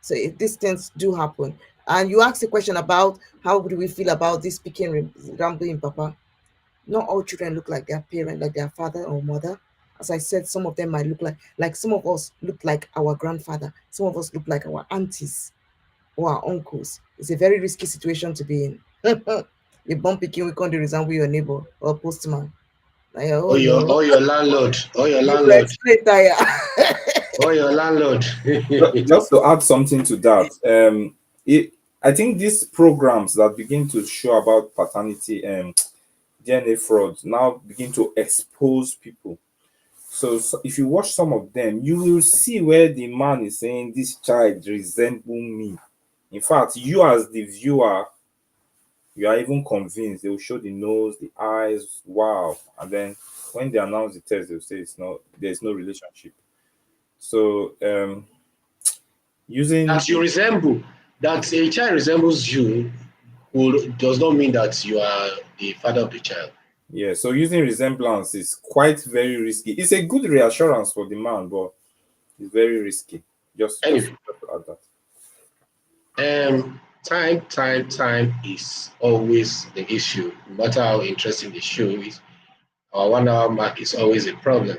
So these things do happen. And you asked a question about how do we feel about this speaking rambling papa. Not all children look like their parent, like their father or mother. As I said, some of them might look like some of us look like our grandfather. Some of us look like our aunties or our uncles. It's a very risky situation to be in. You bump picking, we can't resemble your neighbor or postman. Like, oh no. Or your landlord. Or your You landlord. explain that. Or your landlord. Just to add something to that, I think these programs that begin to show about paternity and DNA fraud now begin to expose people. So if you watch some of them, you will see where the man is saying this child resemble me. In fact, you as the viewer, you are even convinced. They will show the nose, the eyes, wow. And then when they announce the test, they'll say there's no relationship. So using That you resemble, that a child resembles you does not mean that you are the father of the child. so using resemblance is quite very risky. It's a good reassurance for the man, but it's very risky. Just Anyway, to add that. time is always the issue. No matter how interesting the show is, our 1 hour mark is always a problem.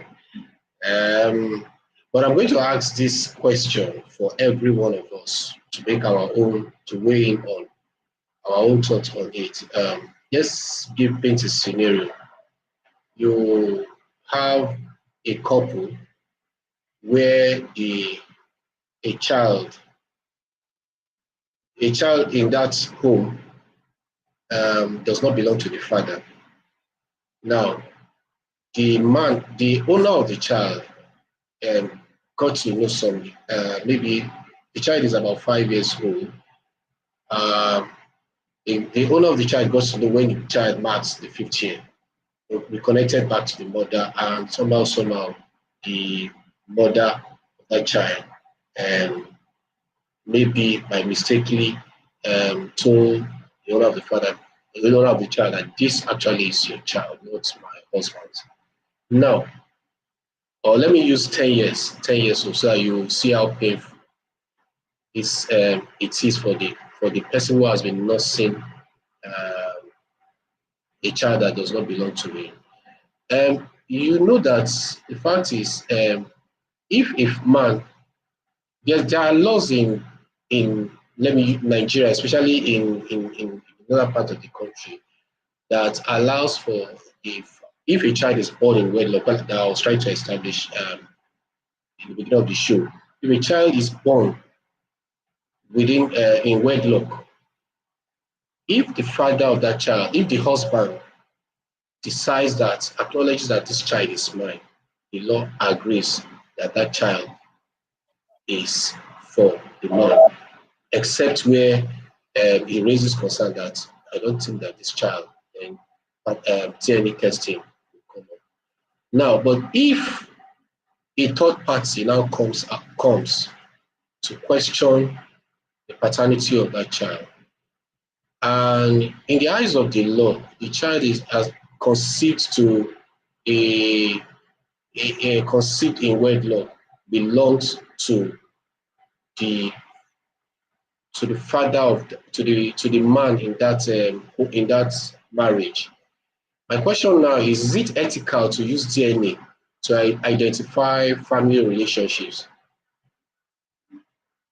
Um, but I'm going to ask this question for every one of us to make our own, to weigh in on our own thoughts on it. Let's paint a scenario. You have a couple where a child a child in that home does not belong to the father. Now, the owner of the child, got to know some, maybe the child is about 5 years old. Um, the owner of the child got to know when the child marks the 5th year, reconnected back to the mother, and somehow, the mother of that child, um, maybe by mistakenly, told the owner of the owner of the child that this actually is your child, not my husband's. Now, or let me use 10 years or so that you see how painful it is for the person who has been nursing a child that does not belong to him. You know that the fact is, if man, there are laws in let me Nigeria, especially in another part of the country, that allows for, if a child is born in wedlock, that I was trying to establish in the beginning of the show. If a child is born within in wedlock, if the father of that child, if the husband decides that, acknowledges that this child is mine, the law agrees that that child is for the man, except where he raises concern that I don't think that this child and DNA testing will come up. Now, but if a third party now comes to question the paternity of that child, and in the eyes of the law, the child has conceived to a, conceived in wedlock, belongs the to the father of to the man in that marriage. My question now is it ethical to use DNA to identify family relationships?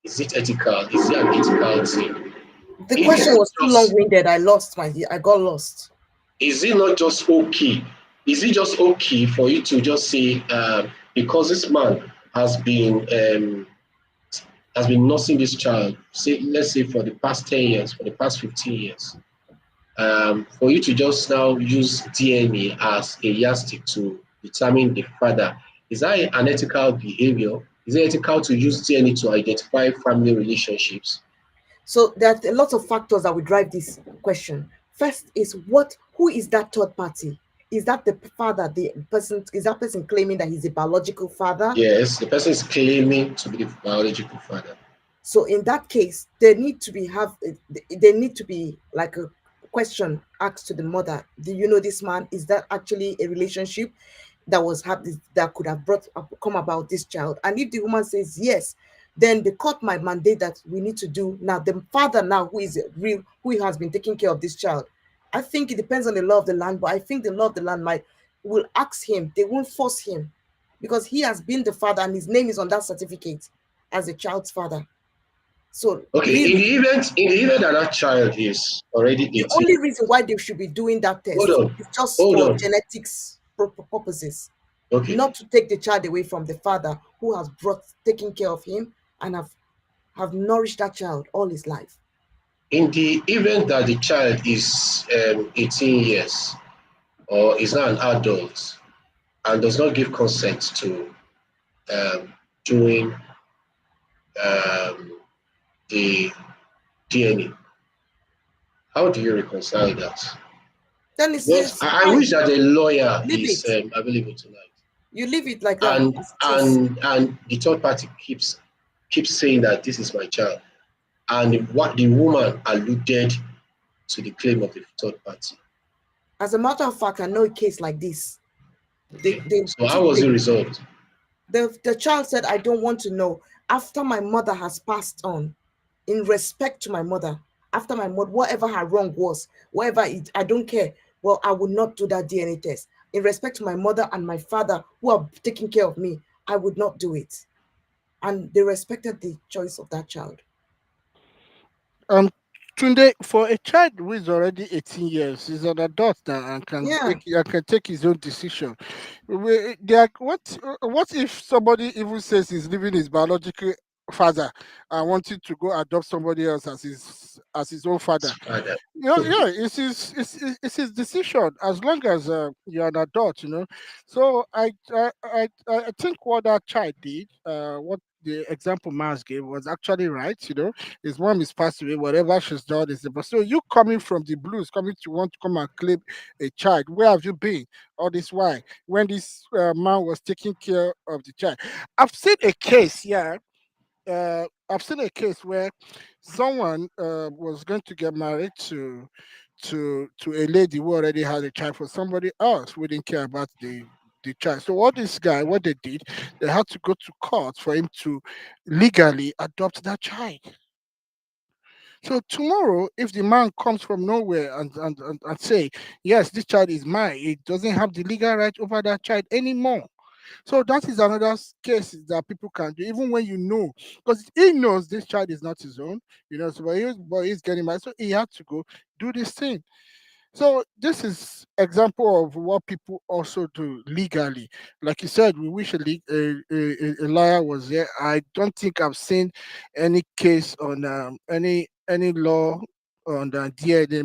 Is it ethical? Is it an ethical thing? The If question it's was too just, long-winded. I got lost. is it not just okay? Is it just okay for you to just say, because this man has been nursing this child, say let's say for the past 10 years, for the past 15 years, for you to just now use DNA as a yardstick to determine the father, is that an ethical behavior? Is it ethical to use DNA to identify family relationships? So there are a lot of factors that will drive this question. First is who is that third party? Is that the father, the person, is that person claiming that he's a biological father? Yes, the person is claiming to be the biological father. So in that case, there need to be like a question asked to the mother. Do you know this man? Is that actually a relationship that was happening that could have come about this child? And if the woman says yes, then the court might mandate that we need to do now. The father now who has been taking care of this child. I think it depends on the law of the land, but I think the law of the land will ask him. They won't force him because he has been the father and his name is on that certificate as a child's father. So Okay, really, in the event that that child is already the 18, only reason why they should be doing that hold test on, is just hold for on. genetics purposes, Okay, not to take the child away from the father who has taken care of him and have nourished that child all his life. in the event that the child is 18 years or is not an adult and does not give consent to doing um, the DNA, how do you reconcile that? Then But it's I fine. wish that a lawyer Leave is it. available tonight. You leave it like that. And the third party keeps saying that this is my child, and what the woman alluded to the claim of the third party. As a matter of fact, I know a case like this. They Okay, they so how took was it resolved? the child said, I don't want to know. After my mother has passed on, in respect to my mother, whatever her wrong was, whatever I don't care. Well, I will not do that DNA test. in respect to my mother and my father who are taking care of me, I would not do it. And they respected the choice of that child. Um, Tunde, for a child who is already 18 years, he's an adult now and Yeah. can take his own decision. What if somebody even says he's leaving his biological father and wanting to go adopt somebody else as his own father? Father. Yeah, it's his decision as long as you're an adult, So I think what that child did, what the example Mars gave was actually right. His mom is passed away, whatever she's done is but so you coming from the blues, coming to want to come and claim a child, where have you been all this while when this man was taking care of the child? I've seen a case, yeah, I've seen a case where someone was going to get married to a lady who already had a child for somebody else who didn't care about the child. So what they did, they had to go to court for him to legally adopt that child. So tomorrow, if the man comes from nowhere and say, yes, this child is mine, he doesn't have the legal right over that child anymore. So that is another case that people can do, even when you know, because he knows this child is not his own, so but he's getting married, so he had to go do this thing. So this is example of what people also do legally. Like you said, we wish a lawyer was there. I don't think I've seen any case on any law on the DNA.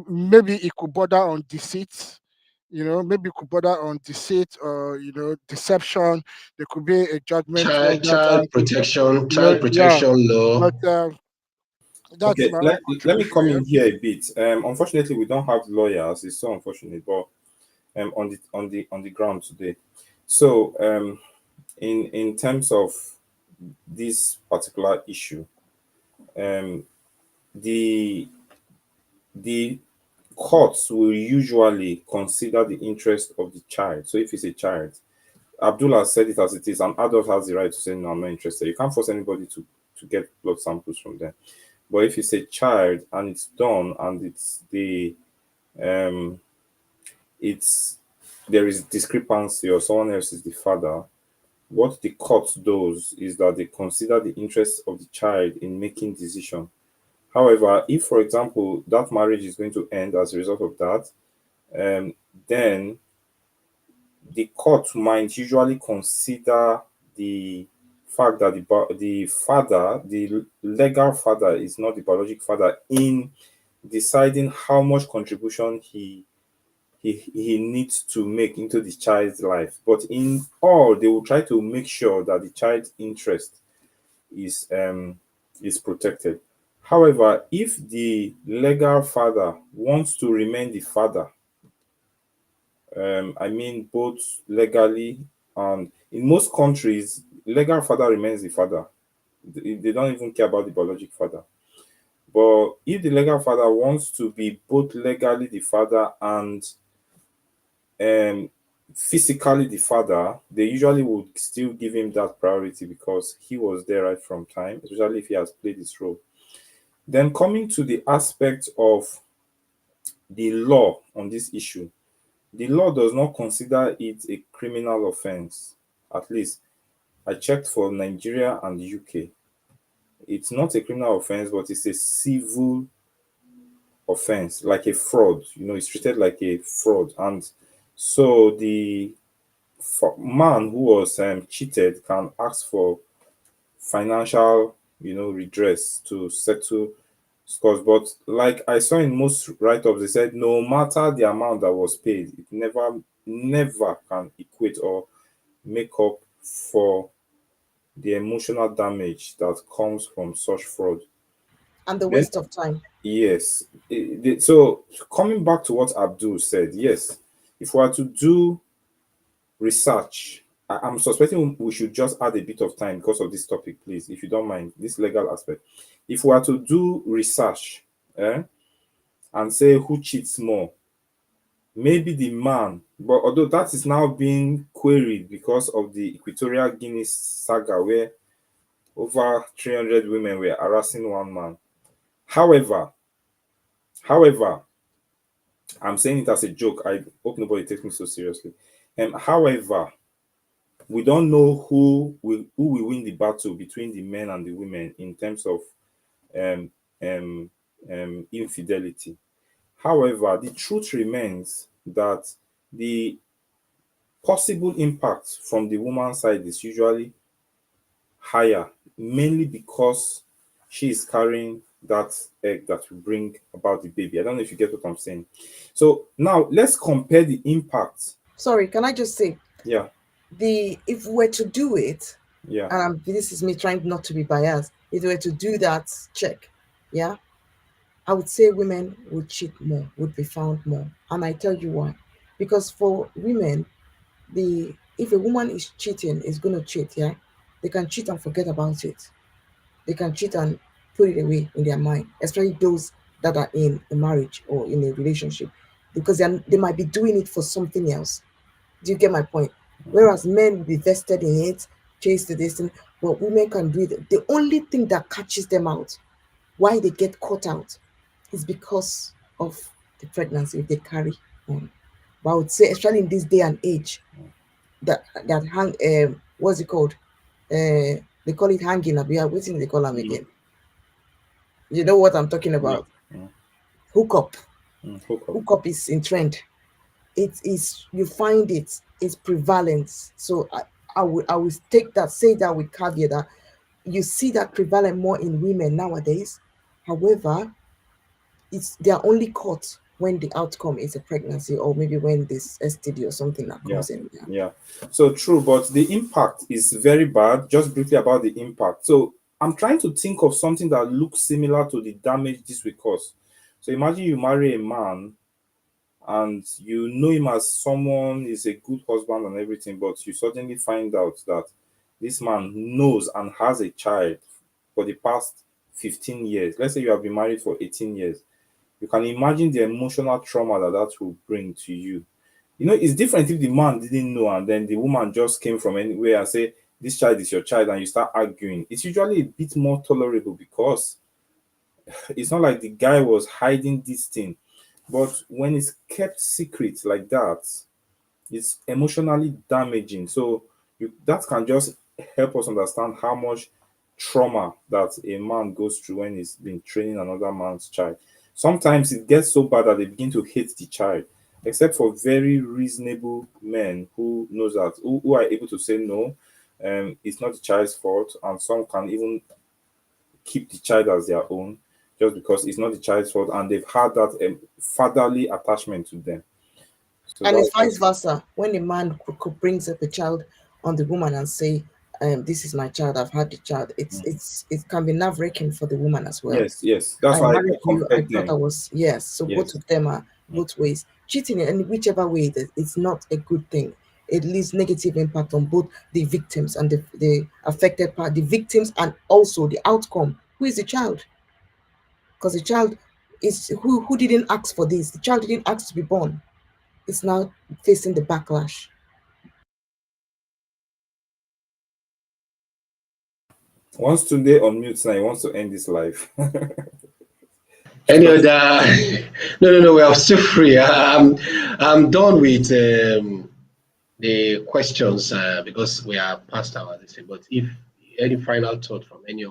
Maybe it could border on deceit. Maybe it could border on deceit or deception. There could be a judgment towards Child, that angle. child Yeah. protection law. But that's Okay, my own let me contribution. come Yeah. in here a bit. Unfortunately, we don't have lawyers. It's so unfortunate, but on the ground today. So in terms of this particular issue, um, the the courts will usually consider the interest of the child. So if it's a child, Abdullah said it as it is, an adult has the right to say no, I'm not interested. You can't force anybody to get blood samples from them. But if it's a child and it's done and um it's there is discrepancy or someone else is the father, what the court does is that they consider the interests of the child in making decision. However, if for example that marriage is going to end as a result of that, um, then the court might usually consider the fact that the father, the legal father, is not the biological father in deciding how much contribution he needs to make into the child's life. But in all, they will try to make sure that the child's interest is protected. However, if the legal father wants to remain the father, I mean both legally and in most countries, legal father remains the father. They don't even care about the biological father. But if the legal father wants to be both legally the father and um, physically the father, they usually would still give him that priority because he was there right from time, especially if he has played his role. Then coming to the aspect of the law on this issue, the law does not consider it a criminal offense. At least I checked for Nigeria and the UK. It's not a criminal offense, but it's a civil offense, like a fraud. It's treated like a fraud. And so the man who was cheated can ask for financial, redress to settle scores. But like I saw in most write-ups, they said no matter the amount that was paid, it never can equate or make up for the emotional damage that comes from such fraud. And the Then waste of time. yes, so coming back to what Abdul said, yes, if we are to do research, I'm suspecting we should just add a bit of time because of this topic, please, if you don't mind, this legal aspect. If we are to do research, and say who cheats more, maybe the man, but although that is now being queried because of the Equatorial Guinea saga where over 300 women were harassing one man. However, I'm saying it as a joke. I hope nobody takes me so seriously. However, we don't know who will win the battle between the men and the women in terms of um, um, infidelity. However, the truth remains that the possible impact from the woman's side is usually higher, mainly because she is carrying that egg that will bring about the baby. I don't know if you get what I'm saying. So now let's compare the impact. Sorry, can I just say, Yeah, if we were to do it, yeah, and this is me trying not to be biased, if we were to do that check, yeah, I would say women would cheat more, would be found more. And I tell you why. Because for women, the if a woman is cheating, is gonna cheat, yeah, they can cheat and forget about it. They can cheat and put it away in their mind, especially those that are in a marriage or in a relationship, because they might be doing it for something else. Do you get my point? Whereas men will be vested in it, chase the distance, but women can do it. The only thing that catches them out, why they get caught out, is because of the pregnancy if they carry on. But I would say, especially in this day and age, that hang what's it called? They call it hanging up. Yeah, what thing they call them mm, again? You know what I'm talking yeah, about? mm, Hookup. hook up. Hookup is in trend. It is, you find it's prevalent. So I will take that, say that with caveat that you see that prevalent more in women nowadays. However, they are only caught when the outcome is a pregnancy, or maybe when this STD or something that Yeah, comes in. Yeah. yeah. So true, but the impact is very bad. Just briefly about the impact. So I'm trying to think of something that looks similar to the damage this will cause. So imagine you marry a man and you know him as someone, is a good husband and everything, but you suddenly find out that this man knows and has a child for the past 15 years. Let's say you have been married for 18 years. You can imagine the emotional trauma that that will bring to you. You know, it's different if the man didn't know and then the woman just came from anywhere and say, this child is your child, and you start arguing. It's usually a bit more tolerable because it's not like the guy was hiding this thing. But when it's kept secret like that, it's emotionally damaging. So that can just help us understand how much trauma that a man goes through when he's been training another man's child. Sometimes it gets so bad that they begin to hate the child, except for very reasonable men who knows that, who are able to say no, it's not the child's fault, and some can even keep the child as their own just because it's not the child's fault and they've had that fatherly attachment to them. So And it's that's vice just versa. When a man brings up a child on the woman and say, "This is my child. I've had the child." It can be nerve wracking for the woman as well. yes, yes. That's I why I married you. I compared thought I them. was, yes. So both Yes. of them are Mm. both ways. Cheating in whichever way, it's not a good thing. It leaves negative impact on both the victims and the affected part, the victims, and also the outcome. Who is the child? Because the child is who didn't ask for this. The child didn't ask to be born. It's now facing the backlash. Once today on mute now, he wants to end his life. Any other? No, no, no. We are still free. I'm done with the questions because we are past our this. But if any final thought from any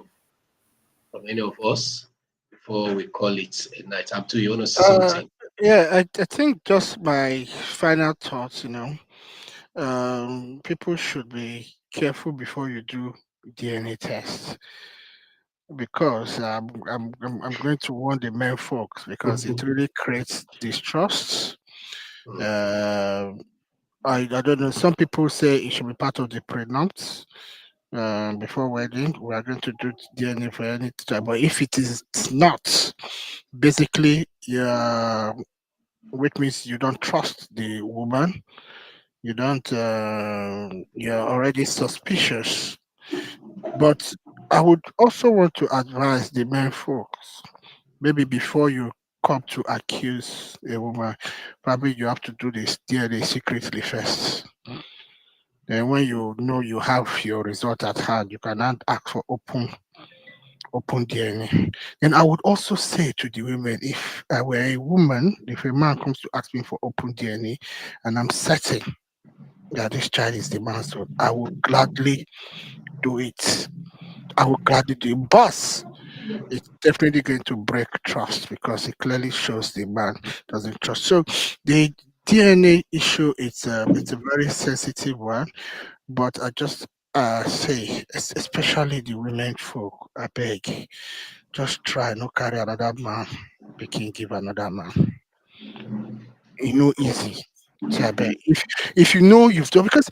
of us before we call it a night, up to you. Want to say Uh, something? yeah, I think just my final thoughts, people should be careful before you do DNA tests, because I'm going to warn the men folks, because it really creates distrust. Mm. Uh, I don't know. Some people say it should be part of the prenups. Before wedding, we are going to do DNA for any time. But if it is not, basically, yeah, which means you don't trust the woman. You don't. You're already suspicious. But I would also want to advise the men folks, maybe before you come to accuse a woman, probably you have to do this DNA secretly first. Then when you know you have your result at hand, you can now ask for open DNA. And I would also say to the women, if I were a woman, if a man comes to ask me for open DNA and I'm certain that this child is the man's son, I would gladly do it. I would gladly do it. But it's definitely going to break trust because it clearly shows the man doesn't trust. So the DNA issue, it's a very sensitive one, but I just say, especially the women folk, I beg, just try not carry another man, picking give another man. Easy. So I beg, if you know you've done because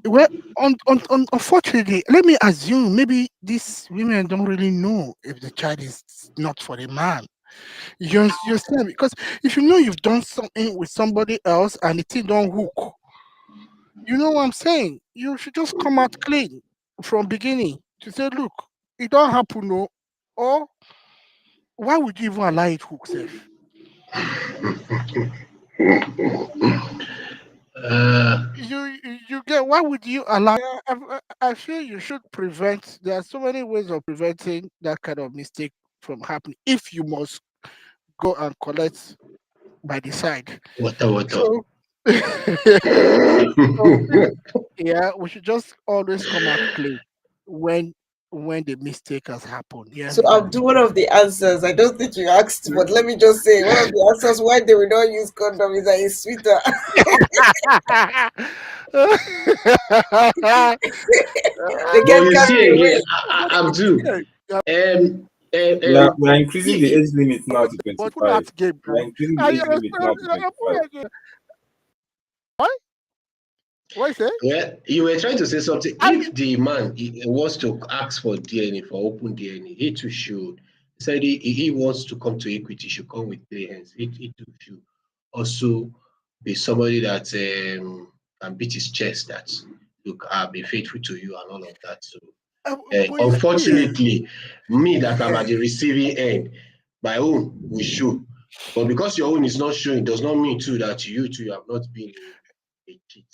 well unfortunately, let me assume maybe these women don't really know if the child is not for the man. You understand? Because if you know you've done something with somebody else and the thing don't hook, you know what I'm saying? You should just come out clean from beginning to say, look, it don't happen, no. Or why would you even allow it hook safe? Uh, You get why would you allow? I feel you should prevent. There are so many ways of preventing that kind of mistake from happening. If you must go and collect by the side, water. so so yeah, we should just always come out clean when when the mistake has happened. You So I'll understand? do one of the answers. I don't think you asked, but let me just say one of the answers why they will not use condom is that it's sweeter. They But get you see carried again, away. Abdul, um, We are increasing the age limit now to But put that 25. game We are now. increasing the I age limit now to 25. Why? Why say? well, you were trying to say something. I If the man he wants to ask for DNA, for open DNA, he too should. He said he wants to come to equity, should come with 3 hands. He too should also be somebody that can beat his chest that, look, I'll be faithful to you and all of that. So but you see, unfortunately, me that I'm at the receiving end, my own will show. But because your own is not showing, does not mean too that you too have not been a cheat.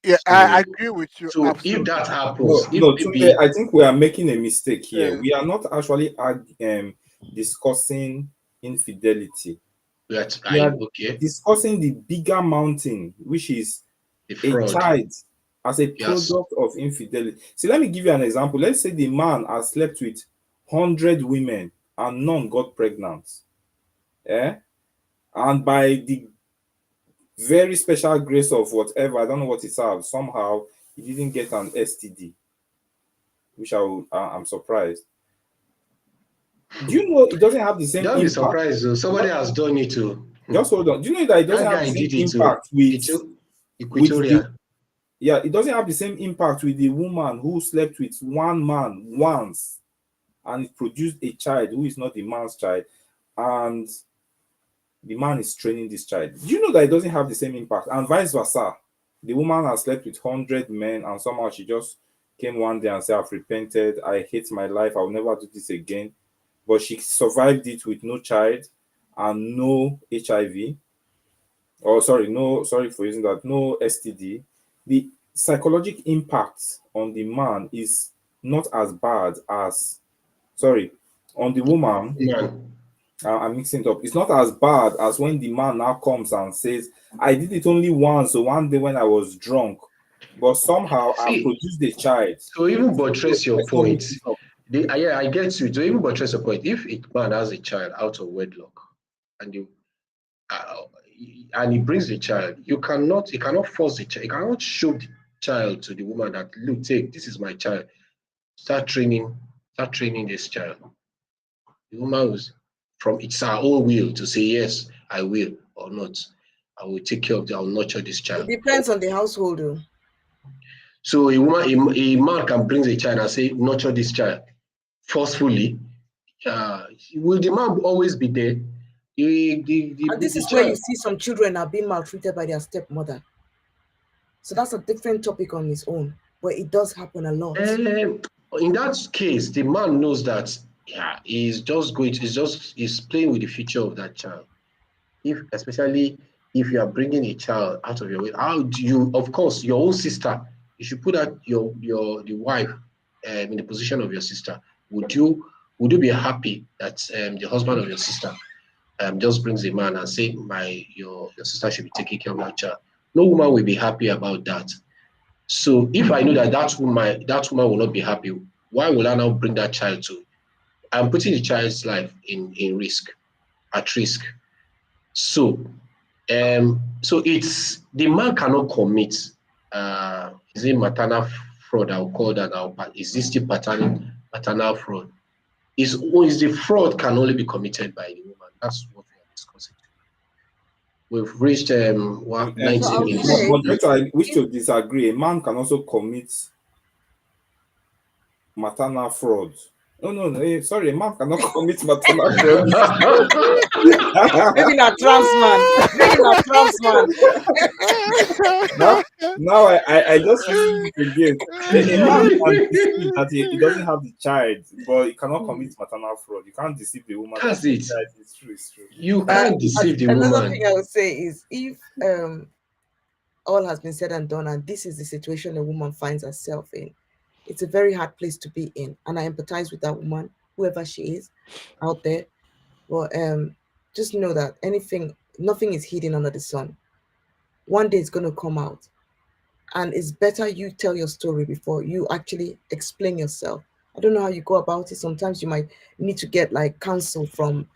yeah, I So, agree with you so if absolutely. that happens, No, if no, Tunde, maybe I think we are making a mistake here. Yeah. We are not actually discussing infidelity. that We I are okay, discussing the bigger mountain, which is the a fraud, child as a yes, product of infidelity. See, let me give you an example. Let's say the man has slept with 100 women and none got pregnant. Eh? And by the very special grace of whatever, I don't know what it's have, somehow he didn't get an STD, which I'm surprised. Do you know it doesn't have the same don't be impact? surprised though. Somebody has done it too. Just hold on. Do you know that it doesn't That have the guy same did it too. impact with It's the Equatorial. yeah, it doesn't have the same impact with the woman who slept with one man once and it produced a child who is not the man's child, and the man is training this child. Do you know that it doesn't have the same impact? And vice versa. The woman has slept with 100 men and somehow she just came one day and said, I've repented, I hate my life, I'll never do this again. But she survived it with no child and no HIV. Oh, sorry, no, sorry for using that, no STD. The psychological impact on the man is not as bad as, sorry, on the woman. Man, I'm mixing it up. It's not as bad as when the man now comes and says, I did it only once, so one day when I was drunk, but somehow I see, produced a child. to even So buttress your let's not point, mix it up. yeah, I get you. To even buttress your point, if a man has a child out of wedlock and you uh, and he brings the child, you cannot force the child, you cannot show the child to the woman that, look, take, this is my child. Start training, start training this child. The woman was from it's her own will to say yes, I will or not. I will take care of I will nurture this It child. depends on the household, though. So a man can bring a child and say, nurture this child forcefully. Will the man always be there? And this The is where you child. see some children are being maltreated by their stepmother. So that's a different topic on its own, but it does happen a lot. In that case, the man knows that, yeah, he's playing with the future of that child. If especially if you are bringing a child out of your way, how do you? Of course, your own sister. You should put out the wife in the position of your sister. Would would you be happy that the husband of your sister just brings a man and say, your sister should be taking care of that child? No woman will be happy about that. So if I know that that woman will not be happy, why will I now bring that child to? I'm putting the child's life in risk, at risk. So so it's the man cannot commit is it maternal fraud? I'll call that now. But is this still paternal fraud? Is the fraud can only be committed by the woman. That's what we are discussing. We've reached So I 90 would But, minutes. say, but I wish if to disagree. A man can also commit maternal fraud. No, no, no. Sorry, a man cannot commit maternal fraud. maybe not trans man, maybe not trans man. now, now I just read it again. A man can deceive that he doesn't have the child, but he cannot commit maternal fraud. You can't deceive the woman that That's the it. child is true. It's true. You can't deceive the Another woman. thing I would say is if all has been said and done, and this is the situation a woman finds herself in, it's a very hard place to be in. And I empathize with that woman, whoever she is out there. But just know that nothing is hidden under the sun. One day it's going to come out. And it's better you tell your story before you actually explain yourself. I don't know how you go about it. Sometimes you might need to get like counsel from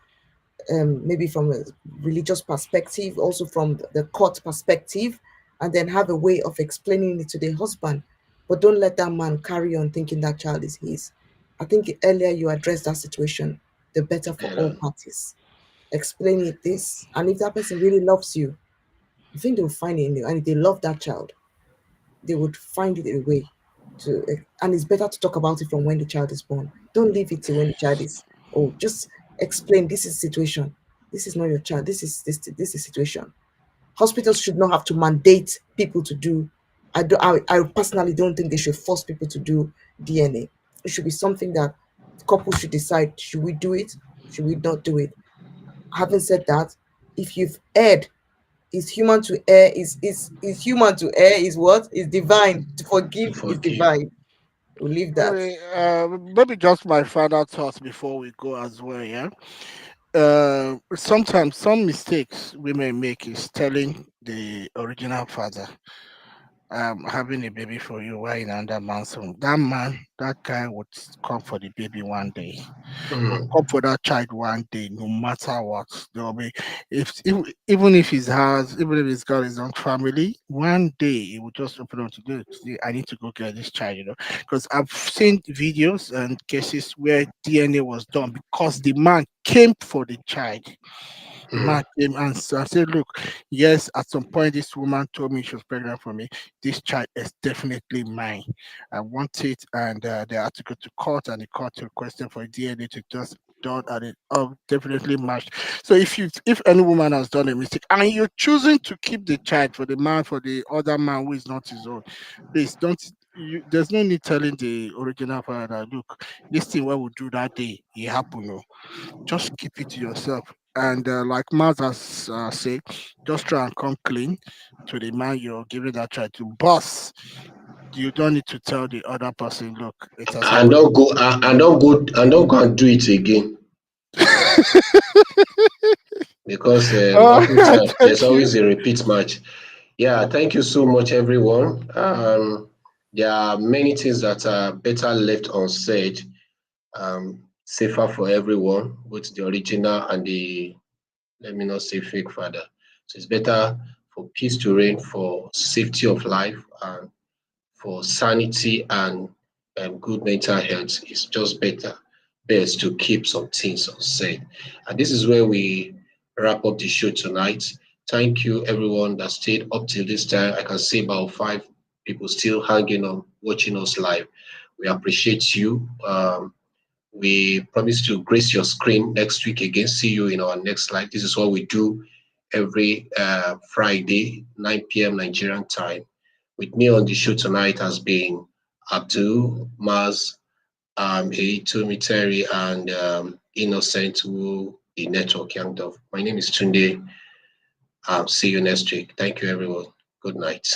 maybe from a religious perspective, also from the court perspective, and then have a way of explaining it to the husband. But don't let that man carry on thinking that child is his. I think the earlier you address that situation, the better for all parties. Explain it this, and if that person really loves you, I think they'll find it in you. And if they love that child, they would find it a way to. And it's better to talk about it from when the child is born. Don't leave it till when the child is old. Just explain this is situation. This is not your child. This is situation. Hospitals should not have to mandate people to do. I personally don't think they should force people to do DNA. It should be something that couples should decide: should we do it? Should we not do it? Having said that, if you've erred, is human to err, is human to err, is what is divine to To forgive, is forgive. divine. We'll leave that. Maybe just my final thoughts before we go as well. Yeah. Sometimes some mistakes we may make is telling the original father, having a baby for you while in under man's home. That man, that guy would come for the baby one day. Will Mm. come for that child one day, no matter what. There will be, if even if his house, even if he's got his own family, one day he will just open up to go. I need to go get this child, because I've seen videos and cases where DNA was done because the man came for the child. The man came and so I said, look, yes, at some point this woman told me she was pregnant for me. This child is definitely mine. I want it, and they had to go to court, and the court requested for DNA to just done, and it definitely matched. So if any woman has done a mistake and you're choosing to keep the child for the man, for the other man who is not his own, please don't. There's no need telling the original father that, look, this thing what we do that day, it happened. No, just keep it to yourself. And like Maz has said, just try and come clean to the man you're giving that child to. Boss, you don't need to tell the other person, look, it has And happened. don't go and do it again, because All every right, time there's thank you. always a repeat match. Yeah, thank you so much, everyone. There are many things that are better left unsaid, safer for everyone, both the original and the, let me not say fake father. So it's better for peace to reign, for safety of life, and for sanity and good mental health. It's just best to keep some things unsaid. And this is where we wrap up the show tonight. Thank you, everyone that stayed up till this time. I can see about 5 people still hanging on, watching us live. We appreciate you. We promise to grace your screen next week again. See you in our next live. This is what we do every Friday, 9 p.m. Nigerian time. With me on the show tonight has been Abdul, Maz, Eito Terry, and Innocent, who the network young dove. My name is Tunde. See you next week. Thank you, everyone. Good night.